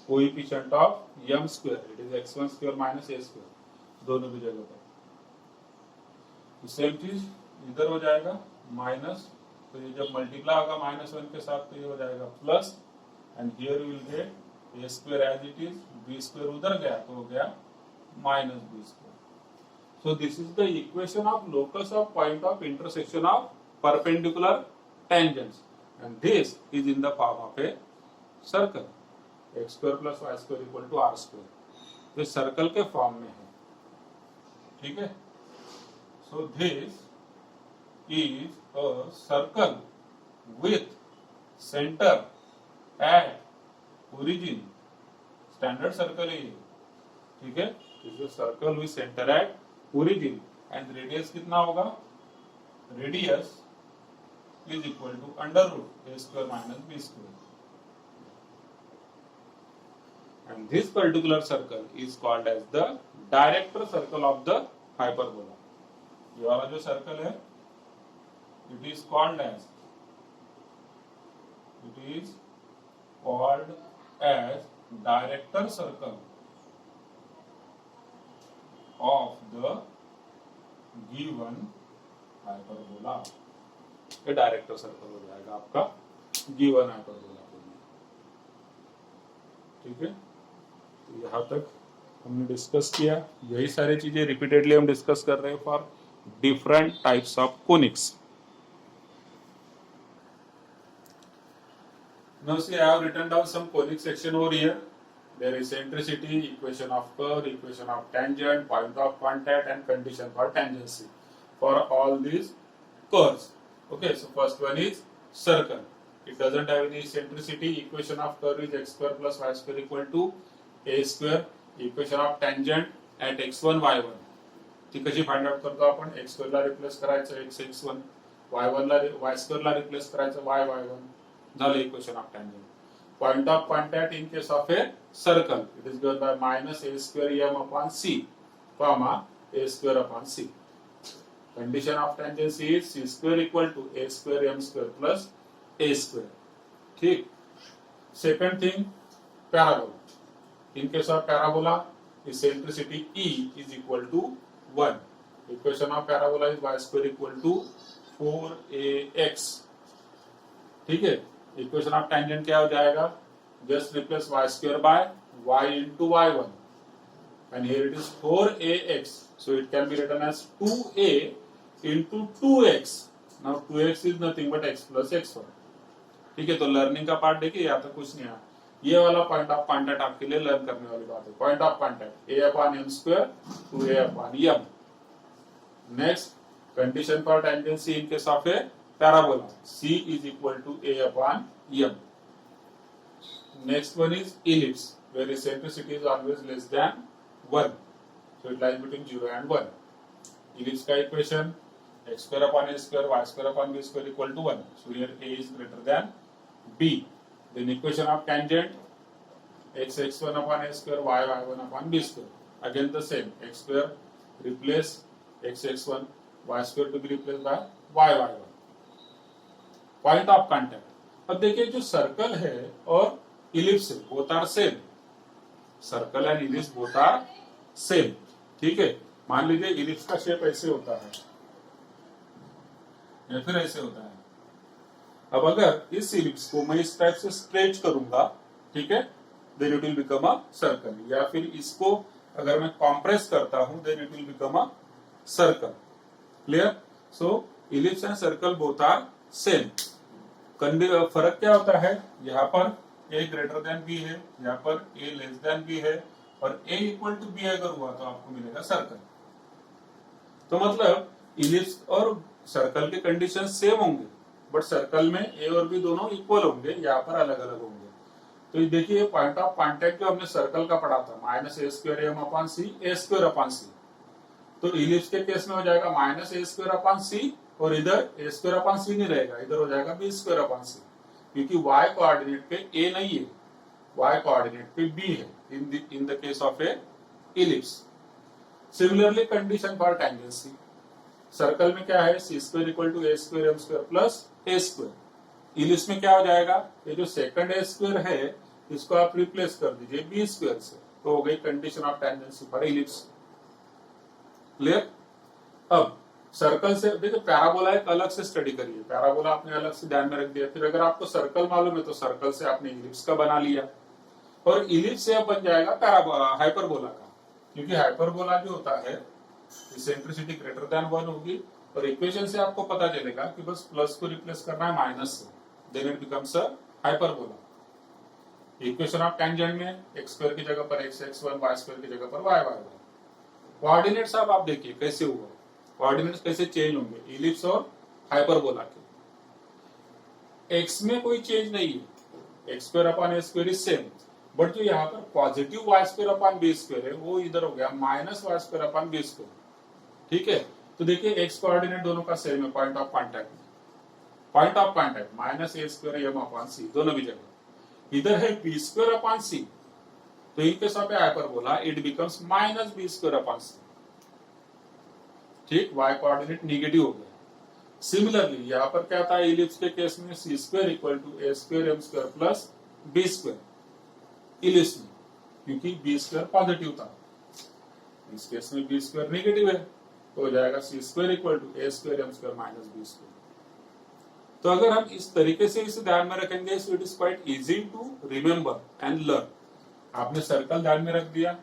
Speaker 1: coefficient of m square, it is x1 square minus a square, दोनों भी जगह पर. Same चीज इधर हो जाएगा माइनस, तो ये जब मल्टीप्लाई होगा -1 के साथ तो ये हो जाएगा plus, and here will get a square as it is, b square उधर गया तो हो गया -b square. So this is the equation of locus of point of intersection of perpendicular tangents, and this is in the form of a circle. x square plus y square equal to r square, तो circle के form में है. ठीक है, सो this is a circle with center at origin. Standard circle है ये. ठीक है, is a circle with center at origin and radius कितना होगा, radius is equal to under root a square minus b square. And this particular circle is called as the director circle of the hyperbola. ये वाला जो circle है it is called as director circle of the given hyperbola. ये director circle हो जाएगा आपका given hyperbola के लिए. ठीक है, तो यहाँ तक हमने डिस्कस किया. यही सारी चीजें रिपीटेडली हम डिस्कस कर रहे हैं for different types of conics. Now see, I have written down some conic section over here. There is eccentricity, equation of curve, equation of tangent, point of contact, and condition for tangency for all these curves. Okay, so first one is circle. It doesn't have any eccentricity. Equation of curve is x square plus y square equal to a square. Equation of tangent at x1 y1. ती कशी find out करतो आपण, x square ला replace करायचं x1, y1 ला y square ला replace करायचं y1. झालं equation of tangent. Point of contact in case of a circle, it is given by minus a square m upon c, comma a square upon c. Condition of tangency is c square equal to a square m square plus a square. ठीक, second thing parabola. In case of parabola eccentricity E is equal to 1. Equation of parabola is y square equal to 4ax. ठीक है, equation of tangent क्या हो जाएगा, just replace y square by y into y1, and here it is 4ax, so it can be written as 2a into 2x. now 2x is nothing but x plus x1. ठीक है, तो learning का part देखिए, या तो कुछ नहीं है. ये वाला पॉइंट ऑफ कॉन्टैक्ट आपके लिए लर्न करने वाली बात है. Point of contact a upon m square 2a upon m. Next, condition for tangency in case of A parabola, c is equal to a upon m. Next one is ellipse, where eccentricity is always less than 1. so it lies between 0 and 1. Ellipse का equation x square upon a square y square upon b square equal to 1. So here a is greater than b. Then equation of tangent x x1 upon a square y y1 upon b square. Again the same, x square replace x x1, y square to be replaced by y y1. Point of contact. अब देखिए जो circle है और ellipse है both are same. Circle and ellipse both are same. ठीक है, मान लीजिए इलिप्स का शेप ऐसे होता है या फिर ऐसे होता है. अब अगर इस इलिप्स को मैं इस टाइप से स्ट्रेच करूंगा, ठीक है, then it will become a circle. या फिर इसको अगर मैं कॉम्प्रेस करता हूं then it will become a circle. Clear? So ellipse and circle both are same. फर्क क्या होता है, यहाँ पर a ग्रेटर देन b है, यहाँ पर a लेस देन b है, और a इक्वल टू b अगर हुआ तो आपको मिलेगा सर्कल. तो मतलब इलिप्स और सर्कल के कंडीशन सेम होंगे, बट सर्कल में a और b दोनों इक्वल होंगे, यहाँ पर अलग अलग होंगे. तो देखिए पॉइंट ऑफ कॉन्टेक्ट जो हमने सर्कल का पढ़ा था minus a square m upon C A square upon c, तो इलिप्स के केस में हो जाएगा माइनस ए स्क्वायर अपॉन सी, और इधर ए स्क्वायर अपॉन सी नहीं रहेगा, इधर हो जाएगा बी स्क्वायर अपॉन सी, क्योंकि y कोऑर्डिनेट पे a नहीं है, y कोऑर्डिनेट पे b है in the case of a ellipse. Similarly condition for tangency. Circle में क्या है, c square equal to a square m square plus a square. Ellipse में क्या हो जाएगा, ये जो सेकंड ए स्क्वायर है इसको आप रिप्लेस कर दीजिए बी स्क्वायर से, तो हो गई condition of tangency for ellipse. Clear? अब सर्कल से देखिए पैराबोला एक अलग से स्टडी करिए, पैराबोला आपने अलग से ध्यान में रख दिया. फिर अगर आपको सर्कल मालूम है तो सर्कल से आपने इलिप्स का बना लिया, और इलिप्स से अब बन जाएगा पैराबोला हाइपरबोला का, क्योंकि हाइपरबोला जो होता है इसेंट्रिसिटी ग्रेटर देन 1 होगी, और इक्वेशन से आपको पता चलेगा कि बस प्लस को रिप्लेस करना है माइनस से, then it becomes a hyperbola. Equation of tangent में एक्स स्क्वायर की जगह पर एक्स x1, वाई स्क्वायर की जगह पर वाई y1. कोऑर्डिनेट्स आप देखिए कैसे हुआ, कोऑर्डिनेट्स कैसे चेंज होंगे इलिप्स और हाइपरबोला के. एक्स में कोई चेंज नहीं है, x square upon a square is same, but जो यहाँ पर positive y square upon b square है वो इधर हो गया minus y square upon b square. ठीक है, तो देखिए एक्स कोऑर्डिनेट दोनों का सेम है पॉइंट ऑफ कांटेक्ट में. Point of contact minus a square m upon c दोनों भी जगह. इधर है बी स्क्वायर अपॉन सी, तो in case of hyperbola it becomes minus b square upon c. ठीक, y कोऑर्डिनेट निगेटिव हो गया. सिमिलरली यहाँ पर क्या था इलिप्स के केस में c square equal to a square m square plus b square. Ellipse में क्योंकि बी स्क्वायर पॉजिटिव था, इस केस में बी स्क्वायर नेगेटिव है, तो हो जाएगा c square equal to a square m square minus b square. तो अगर हम इस तरीके से इसे ध्यान में रखेंगे so it is quite easy to remember and learn. आपने सर्कल ध्यान में रख दिया,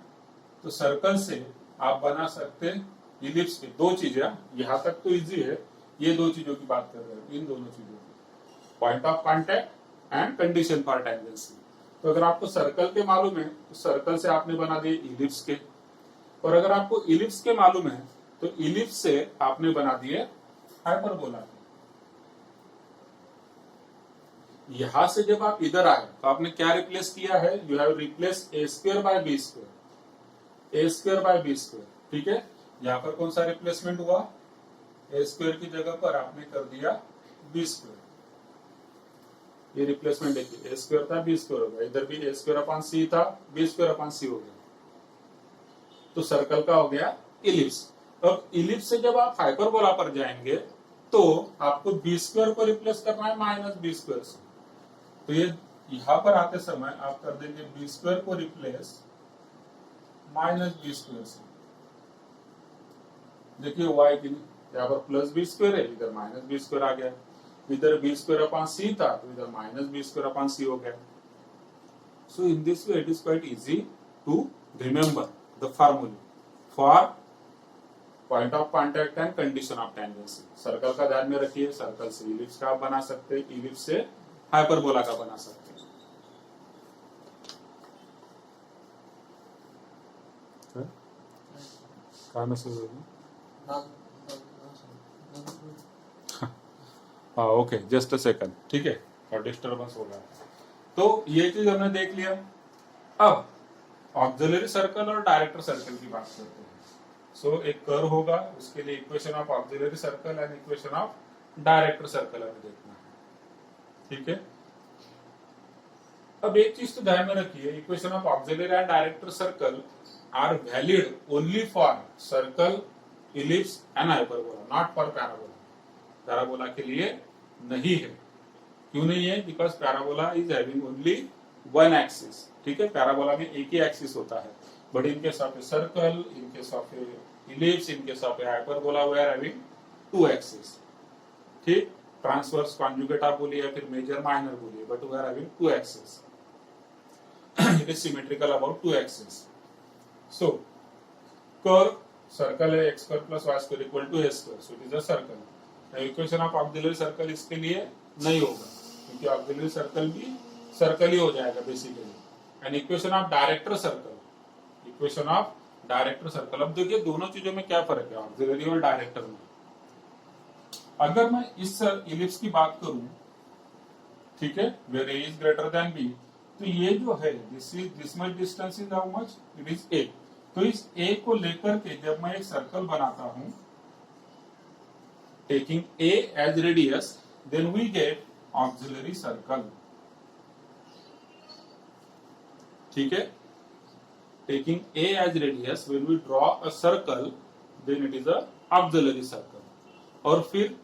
Speaker 1: तो सर्कल से आप बना सकते हैं इलिप्स के. दो चीजें, यहां तक तो इजी है, ये दो चीजों की बात कर रहे हैं, इन दोनों चीजों की, point of contact and condition for tangency. तो अगर आपको सर्कल के मालूम है तो सर्कल से आपने बना दिए इलिप्स के, और अगर आपको इलिप्स के मालूम है तो इलिप्स से आपने बना दिए हाइपरबोला के. यहां से जब आप इधर आए तो आपने क्या रिप्लेस किया है, you have replace a square by b square, a square by b square. ठीक है, यहाँ पर कौन सा रिप्लेसमेंट हुआ, ए स्क्वायर की जगह पर आपने कर दिया बी स्क्वायर. ये रिप्लेसमेंट देखिए, ए स्क्वायर था बी स्क्वायर हो गया, इधर भी ए स्क्वायर अपॉन सी था बी स्क्वायर अपॉन सी हो गया. तो सर्कल का हो गया इलिप्स. अब इलिप्स से जब आप हाइपरबोला पर जाएंगे तो आपको बी स्क्वायर को रिप्लेस करना है माइनस बी स्क्वायर से. तो ये यहां पर आते समय आप कर देंगे बी स्क्वायर को रिप्लेस माइनस बी स्क्वायर से. देखिए वाई की यहाँ पर प्लस बी स्क्वायर है, इधर माइनस बी स्क्वायर आ गया. इधर बी स्क्वायर अपॉन सी था तो इधर minus b square upon c हो गया. So in this way it is quite easy to remember the formula for point of contact and condition of tangency. Circle का ध्यान में रखिए, सर्कल से इलिप्स का आप बना सकते हैं, इलिप्स से हाइपरबोला का बना सकते हैं. क्या मैसेज होगा? हाँ ओके, जस्ट अ सेकंड. ठीक है, और डिस्टर्बेंस हो रहा है. तो ये चीज हमने देख लिया. अब ऑक्सिलरी सर्कल और डायरेक्टर सर्कल की बात करते हैं. सो एक कर्व होगा, उसके लिए equation of auxiliary circle and equation of director circle हमें देखना है। ठीक है, अब एक चीज तो ध्यान में रखिए, equation of auxiliary and director circle are valid only for circle, ellipse and hyperbola, not for parabola. Parabola के लिए नहीं है। क्यों नहीं है? Because parabola is having only one axis. ठीक है, पैराबोला में एक ही एक्सिस होता है, but in case of a circle, in case of a ellipse, in case of a hyperbola we are having two axis. ठीक, ट्रांसवर्स कॉन्जुगेट आप बोलिए, फिर मेजर माइनर बोलिए, but we are having two axis. It is symmetrical about two axis. So curve circle है, x square plus y square equal to a square, so it is a circle. Equation of auxiliary circle इसके लिए नहीं होगा, क्योंकि auxiliary circle भी circle ही हो जाएगा basically. And equation of director circle, equation of director circle. अब देखिए दोनों चीजों में क्या फर्क है, ऑक्सिलरी और डायरेक्टर में। अगर मैं इस इलिप्स की बात करूं, ठीक है, where a is greater than b, तो ये जो है this much distance is how much, it is a. तो इस ए को लेकर के जब मैं एक सर्कल बनाता हूं, taking a as radius, then we get auxiliary circle. ठीक है, taking a as radius, when we draw a circle, then it is a auxiliary circle. और फिर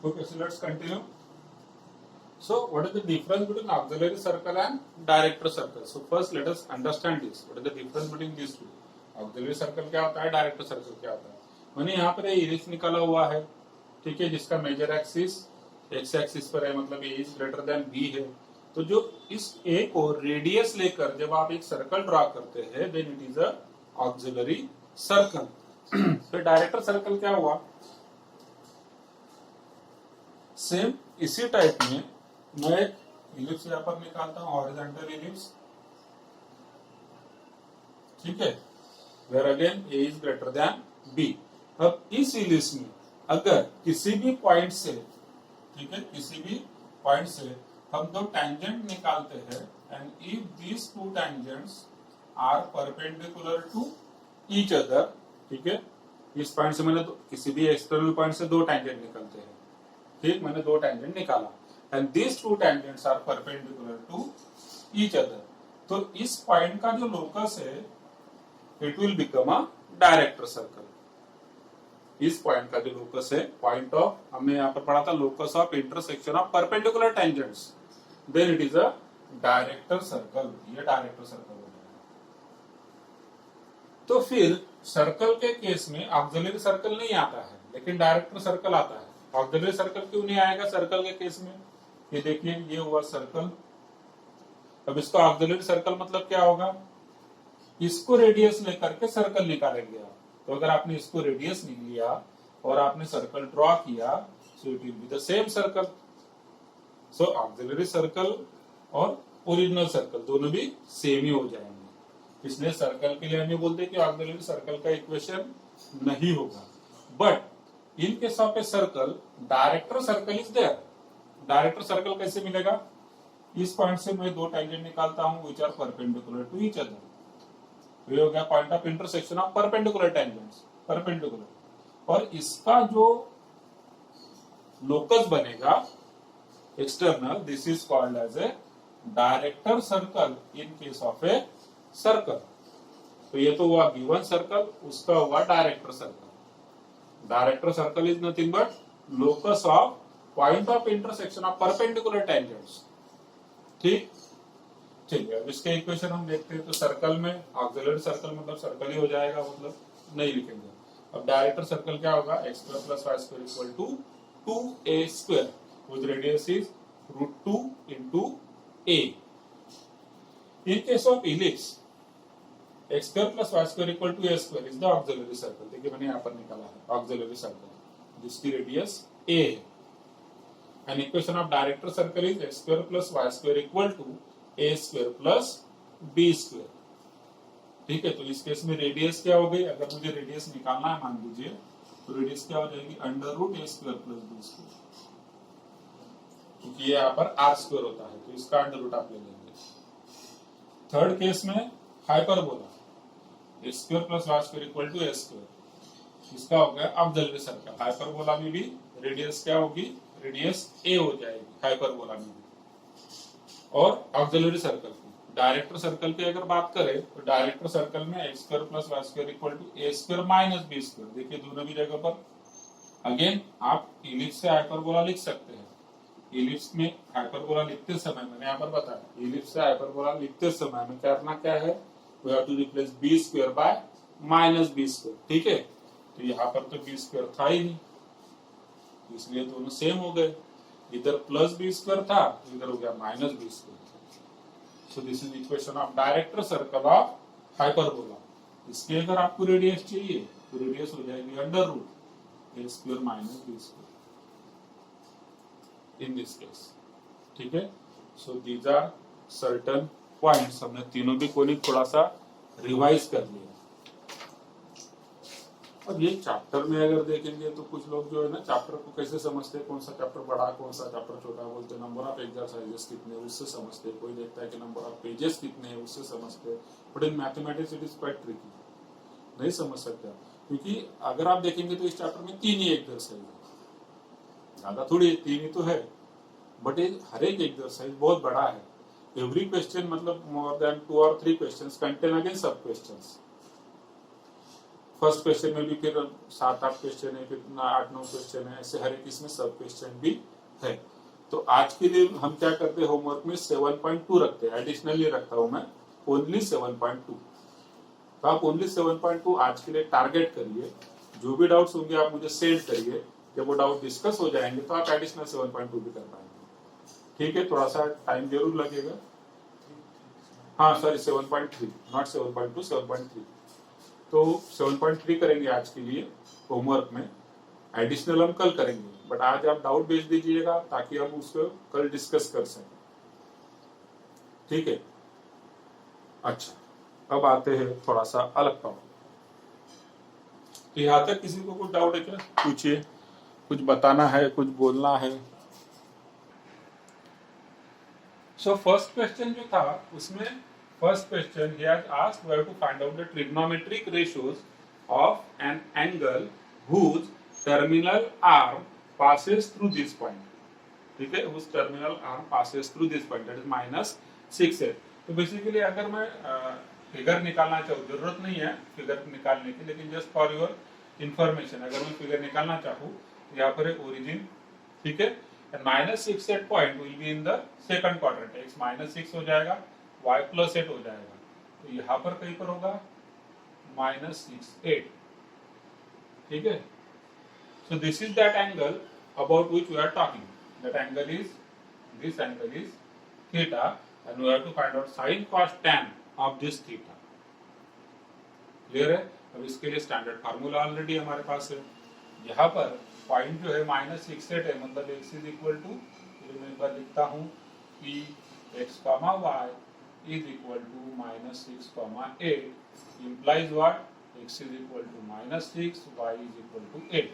Speaker 1: okay, so let's continue. So what is the difference between auxiliary circle and director circle? So first let us understand this, what is the difference between these two? Auxiliary circle क्या होता है, director circle क्या होता है। मैंने यहाँ पर ellipse निकाला हुआ है, ठीक है, जिसका मेजर एक्सिस एक्स एक्सिस पर है, मतलब ए इज ग्रेटर देन बी है। तो जो इस ए को रेडियस लेकर जब आप एक सर्कल ड्रॉ करते हैं, then it is a auxiliary circle. तो डायरेक्टर सर्कल क्या हुआ, सेम इसी टाइप में मैं एक इलिप्स यहां पर निकालता हूं, हॉरिजॉन्टल इलिप्स। ठीक है, where again a is greater than b. अब इस इलिप्स में अगर किसी भी पॉइंट से, ठीक है, किसी भी पॉइंट से हम दो टेंजेंट निकालते हैं, and if these two tangents are perpendicular to each other, ठीक है, इस पॉइंट से मैंने किसी भी एक्सटर्नल पॉइंट से दो टेंजेंट निकलते हैं, ठीक, मैंने दो टेंजेंट निकाला, and these two tangents are perpendicular to each other. तो इस पॉइंट का जो लोकस है, it will become a director circle. इस पॉइंट का जो लोकस है, पॉइंट ऑफ, हमने यहाँ पर पढ़ा था locus of intersection of perpendicular tangents, then it is a director circle. ये डायरेक्टर सर्कल हो जाएगा। तो फिर सर्कल के केस में ऑक्सिलरी सर्कल नहीं आता है, लेकिन डायरेक्टर सर्कल आता है। ऑक्सिलरी सर्कल क्यों नहीं आएगा सर्कल के केस में? ये देखिए, ये हुआ सर्कल। अब इसका ऑक्सिलरी सर्कल मतलब क्या होगा, इसको रेडियस लेकर के सर्कल निकालेंगे आप। तो अगर आपने इसको रेडियस लिया और आपने सर्कल ड्रॉ किया, so it will be the same circle. So auxiliary circle और ओरिजिनल सर्कल दोनों भी सेम ही हो जाएंगे। इसलिए सर्कल के लिए हम ये बोलते हैं कि ऑक्सिलरी सर्कल का इक्वेशन नहीं होगा। But in case of a circle, director circle is there. Director circle कैसे मिलेगा? इस पॉइंट से मैं दो टेंजेंट निकालता हूं which are perpendicular to each other. ये हो गया point of intersection of perpendicular tangents, perpendicular. और इसका जो लोकस बनेगा external, this is called as a director circle in case of a circle. तो ये तो हुआ गिवन सर्कल, उसका हुआ director circle. Director circle is nothing but locus of point of intersection of perpendicular tangents. ठीक, चलिए अब इसके इक्वेशन हम देखते हैं। तो सर्कल में ऑक्सिलरी सर्कल मतलब सर्कल ही हो जाएगा, मतलब नहीं लिखेंगे। अब डायरेक्टर सर्कल क्या होगा, x square plus y square equal to 2a square with radius is √2 into a। In case of ellipse x square plus y square equal to a square is the auxiliary circle. देखिए मैंने यहाँ पर निकाला है auxiliary circle जिसकी radius a है। And equation of director circle is x square plus y square equal to a square plus b square. ठीक है, तो इस केस में रेडियस क्या हो गई, अगर मुझे रेडियस निकालना है मान लीजिए, तो रेडियस क्या हो जाएगी √a square plus b square, क्योंकि यहाँ पर r स्क्वायर होता है तो इसका √ आप ले लेंगे। थर्ड केस में hyperbola a square plus y square equal to a square, इसका हो गया ऑक्सिलरी सर्कल। हाइपरबोला में भी रेडियस क्या होगी, रेडियस a हो जाएगी हाइपरबोला में भी। और ऑक्सिलरी सर्कल की डायरेक्टर सर्कल की अगर बात करें तो डायरेक्टर सर्कल में x square plus y square equal to a square minus b square. देखिए दोनों भी जगह पर अगेन आप इलिप्स से हाइपरबोला लिख सकते हैं। इलिप्स में हाइपरबोला लिखते समय मैंने यहाँ पर बताया, इलिप्स से हाइपरबोला लिखते समय में करना क्या है, we have to replace b square by minus b square. ठीक है, तो यहाँ पर तो b स्क्वायर था ही नहीं, इसलिए दोनों सेम हो गए। इधर प्लस b स्क्वायर था, इधर हो गया minus b square. So this is equation of director circle of hyperbola. इसके अगर आपको रेडियस चाहिए तो रेडियस हो जाएगी √a square minus b square in this case. ठीक है, so these are certain points. हमने तीनों भी कोनिक थोड़ा सा रिवाइज कर लिया। अब ये चैप्टर में अगर देखेंगे तो कुछ लोग जो है ना चैप्टर को कैसे समझते हैं, कौन सा चैप्टर बड़ा कौन सा चैप्टर छोटा, बोलते हैं नंबर ऑफ एक्सरसाइजेस कितने उससे समझते हैं, कोई देखता है कि नंबर ऑफ पेजेस कितने हैं उससे समझते हैं। But in mathematics it is quite tricky, नहीं समझ सकते क्योंकि अगर आप देखेंगे तो इस चैप्टर में 3 ही एक्सरसाइज है, ज्यादा थोड़ी 3 ही तो है, बट हर एक एक्सरसाइज बहुत बड़ा है। एवरी क्वेश्चन मतलब मोर देन 2 और 3 क्वेश्चंस कंटेन अगेन सब क्वेश्चंस। फर्स्ट क्वेश्चन में भी फिर 7-8 क्वेश्चन है, फिर 8-9 क्वेश्चन है, ऐसे हर एक इसमें सब क्वेश्चन भी है। तो आज के लिए हम क्या करते हैं, होमवर्क में 7.2 रखते हैं, एडिशनली रखता हूं मैं ओनली 7.2। तो आप ओनली 7.2 आज के लिए टारगेट करिए। जो भी डाउट्स होंगे आप मुझे सेंड करिए, जब वो डाउट डिस्कस हो जाएंगे तो आप एडिशनल 7.2 भी कर पाएंगे। ठीक है, थोड़ा सा टाइम जरूर लगेगा। हाँ सॉरी 7.3 नॉट 7.2 7.3। तो 7.3 करेंगे आज के लिए होमवर्क में, एडिशनल हम कल करेंगे, बट आज आप डाउट भेज दीजिएगा ताकि हम उसको कल डिस्कस कर सकें। ठीक है, अच्छा अब आते हैं थोड़ा सा अलग टॉपिक। तो यहाँ तक किसी को कुछ डाउट है क्या, पूछिए, कुछ बताना है, कुछ बोलना है। सो फर्स्ट क्वेश्चन जो था उसमें first question he has asked we have to find out the trigonometric ratios of an angle whose terminal arm passes through this point. ठीक है, whose terminal arm passes through this point, that is -6 है। तो basically अगर मैं figure निकालना चाहूँ, जरूरत नहीं है फिगर निकालने की, लेकिन जस्ट फॉर योर इंफॉर्मेशन अगर मैं फिगर निकालना चाहूँ, यहाँ पर है ओरिजिन, ठीक है, -6 point will be in the second quadrant, x -6 हो जाएगा, y +8 हो जाएगा, तो यहाँ पर कहीं पर होगा -6 8। ठीक है, सो this is that angle about which we are talking, that angle is this angle is theta and we have to find out sin cos tan of this theta. Clear है? अब इसके लिए स्टैंडर्ड फार्मूला ऑलरेडी हमारे पास है। यहाँ पर point जो है -6 8 है, मतलब x इज इक्वल टू, मैं एक बार लिखता हूँ कि x, y is equal to -6, 8 implies what, x is equal to -6, y is equal to 8।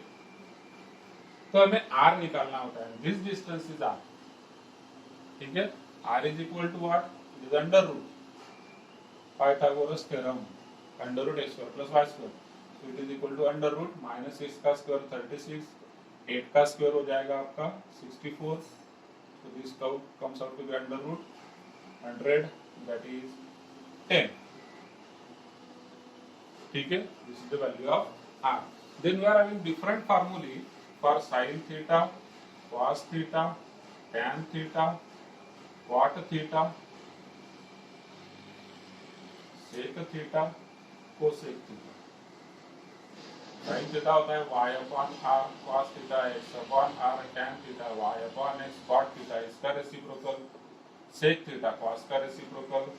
Speaker 1: तो हमें r निकालना होता है, this distance is r। ठीक है, r is equal to what, it is under root Pythagoras theorem, under root x square plus y square, so it is equal to under root -6 का square 36, 8 का square हो जाएगा आपका 64, so this comes out to be under root 100, that is 10। ठीक है, this is the value of r। Then we are having different formulae for sine theta, cos theta, tan theta, cot theta, sec theta, cosec theta. Sine theta होता है y upon r, cos theta x upon r, tan theta y upon x, cot theta इसका reciprocal, sec theta cos का reciprocal,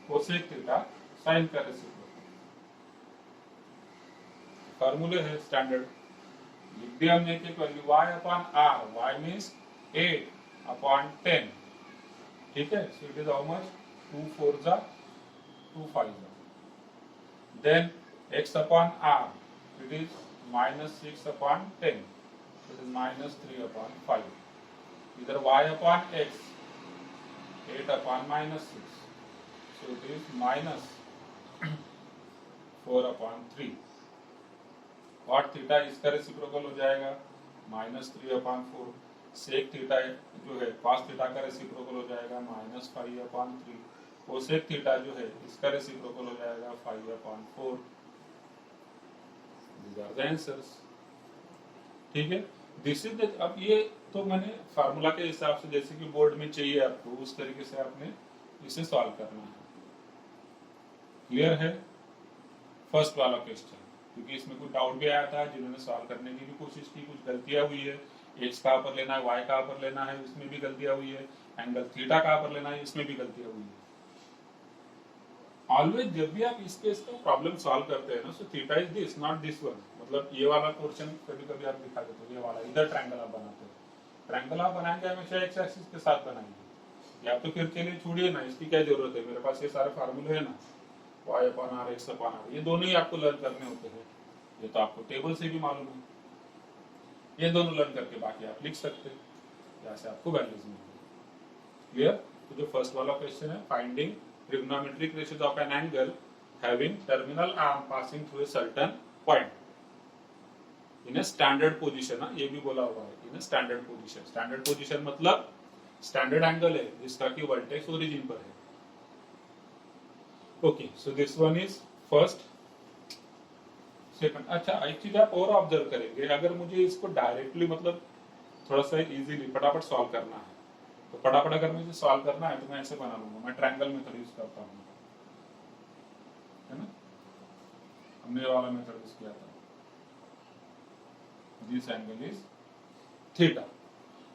Speaker 1: cosec theta sine का reciprocal. फॉर्मूले है standard, लिख दिया हमने एक value y upon r, y means 8 upon 10, ठीक है। So it is how much, 2 4 जा 2 5 जा। Then x upon r, it is minus 6 upon 10, it is minus 3 upon 5. Either y upon x, 8 upon minus 6, so it is minus 4 upon 3. cot theta इसका reciprocal हो जाएगा minus 3 upon 4. sec theta जो है cos theta का reciprocal हो जाएगा minus 5 upon 3. cosec theta जो है इसका रेसिप्रोकल हो जाएगा 5 upon 4. These are the answers. ठीक है, दिस इज अब ये तो मैंने फार्मूला के हिसाब से जैसे कि बोर्ड में चाहिए आपको उस तरीके से आपने इसे सॉल्व करना है। क्लियर है फर्स्ट वाला क्वेश्चन, क्योंकि इसमें कुछ डाउट भी आया था, जिन्होंने सॉल्व करने की भी कोशिश की, कुछ गलतियां हुई है। एक्स कहाँ पर लेना है, वाई कहाँ पर लेना है, इसमें भी गलतियां हुई है। एंगल थीटा कहाँ पर लेना है, इसमें भी गलतियां हुई है। ऑलवेज जब भी आप इस केस का प्रॉब्लम सॉल्व करते हैं ना, so theta is this not this one, मतलब ये वाला पोर्शन कभी कभी आप दिखा देते हो, ये वाला इधर ट्रायंगल आप बनाते हो। ट्रायंगल आप बनाएंगे हमेशा एक्स एक्सिस के साथ बनाएंगे, या तो फिर चलिए छोड़िए ना, इसकी क्या जरूरत है, मेरे पास ये सारे फार्मूले है ना, y upon r, x upon r, ये दोनों ही आपको लर्न करने होते हैं। ये तो आपको टेबल से भी मालूम है, ये दोनों लर्न करके बाकी आप लिख सकते हैं, यहाँ से आपको वैल्यूज मिलेंगे। क्लियर। तो जो फर्स्ट वाला क्वेश्चन है, finding trigonometric ratios of an angle having terminal arm passing through a certain point in a standard position, ये भी बोला हुआ है, in a standard position। standard position मतलब स्टैंडर्ड एंगल है जिसका कि वर्टेक्स ओरिजिन पर है। Okay, so this one is first. Second, अच्छा एक चीज आप और ऑब्जर्व करेंगे, अगर मुझे इसको डायरेक्टली मतलब थोड़ा सा इजीली फटाफट सॉल्व करना है, तो फटाफट अगर मुझे सॉल्व करना है तो मैं ऐसे बना लूंगा, मैं ट्रायंगल मेथड यूज करता हूँ, है ना। हमने वाला मेथड यूज किया था, this angle is theta,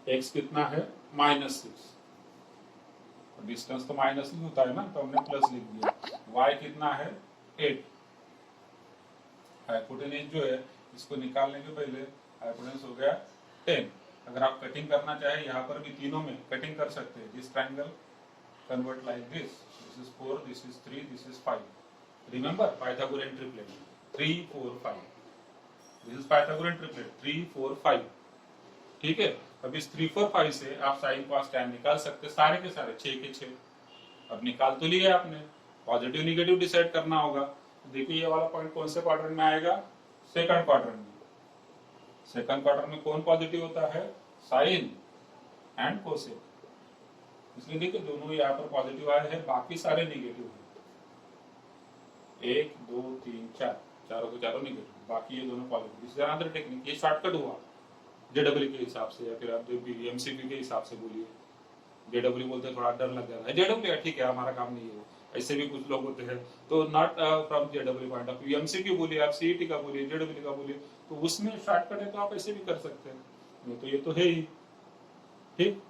Speaker 1: x कितना है -6, डिस्टेंस तो माइनस ही होता है ना, तो हमने प्लस लिख दिया। वाई कितना है 8, हाइपोटेन्यूज जो है इसको निकालने के पहले हाइपोटेन्यूज हो गया 10। अगर आप कटिंग करना चाहे यहाँ पर भी तीनों में कटिंग कर सकते हैं। This triangle convert like this, this is 4, this is 3, this is 5। Remember Pythagorean triplet 3 4 5, this is Pythagorean triplet 3 4 5, ठीक है। अब इस 3 4 5 से आप साइन कॉस टैन निकाल सकते हैं, सारे के सारे 6 के 6। अब निकाल तो लिए आपने, पॉजिटिव निगेटिव डिसाइड करना होगा। देखिए ये वाला पॉइंट कौन से क्वाड्रेंट में आएगा, सेकंड क्वाड्रेंट में। सेकंड क्वाड्रेंट में कौन पॉजिटिव होता है, साइन एंड कोसेक, इसलिए देखिए दोनों यहाँ पर पॉजिटिव आए हैं, बाकी सारे निगेटिव हैं। 1 2 3 4, चारों के चारों निगेटिव, बाकी ये दोनों positive. This is another technique, ये शॉर्टकट हुआ जेडब्ल्यू के हिसाब से, या फिर आप जो भी एमसीक्यू के हिसाब से बोलिए। जेडब्ल्यू बोलते थोड़ा डर लग जाता है, जेडब्ल्यू ठीक है हमारा काम नहीं है, ऐसे भी कुछ लोग होते हैं, तो not from JW point of view. MCQ बोलिए आप, सीईटी का बोलिए, जेडब्ल्यू का बोलिए, तो उसमें शॉर्टकट है तो आप ऐसे भी कर सकते हैं, नहीं तो ये तो है ही, ठीक।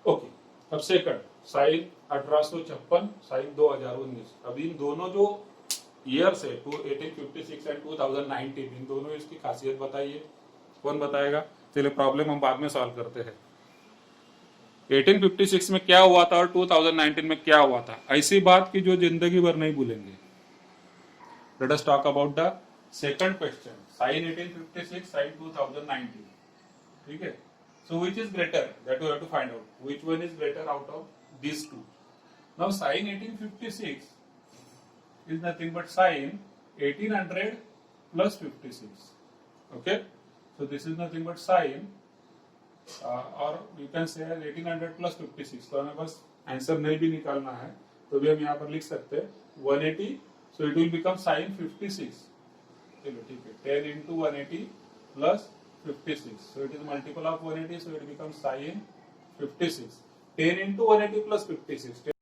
Speaker 1: ओके, अब सेकंड साइन 1856, साइन 2019। अब इन दोनों जो ईयर्स है 1856 एंड 2019, इन दोनों इसकी खासियत बताइए, कौन बताएगा। चलिए प्रॉब्लम हम बाद में सॉल्व करते हैं। 1856 में क्या हुआ था और 2019 में क्या हुआ था, ऐसी बात की जो जिंदगी भर नहीं भूलेंगे। Let us talk about the second question, sine 1856 sine 2019, ठीक है। So which is greater, that we have to find out, which one is greater out of this two. Now sine 1856 is nothing but sine 1800 plus 56, okay, so this is nothing but sine or you can say 1800 plus 56। तो हमें बस answer नहीं भी निकालना है तो भी हम यहाँ पर लिख सकते हैं 180, so it will become sin 56। चलो ठीक है, 10 into 180 plus 56. So it is multiple of 180, so it becomes sin 56. 10 into 180 plus 56.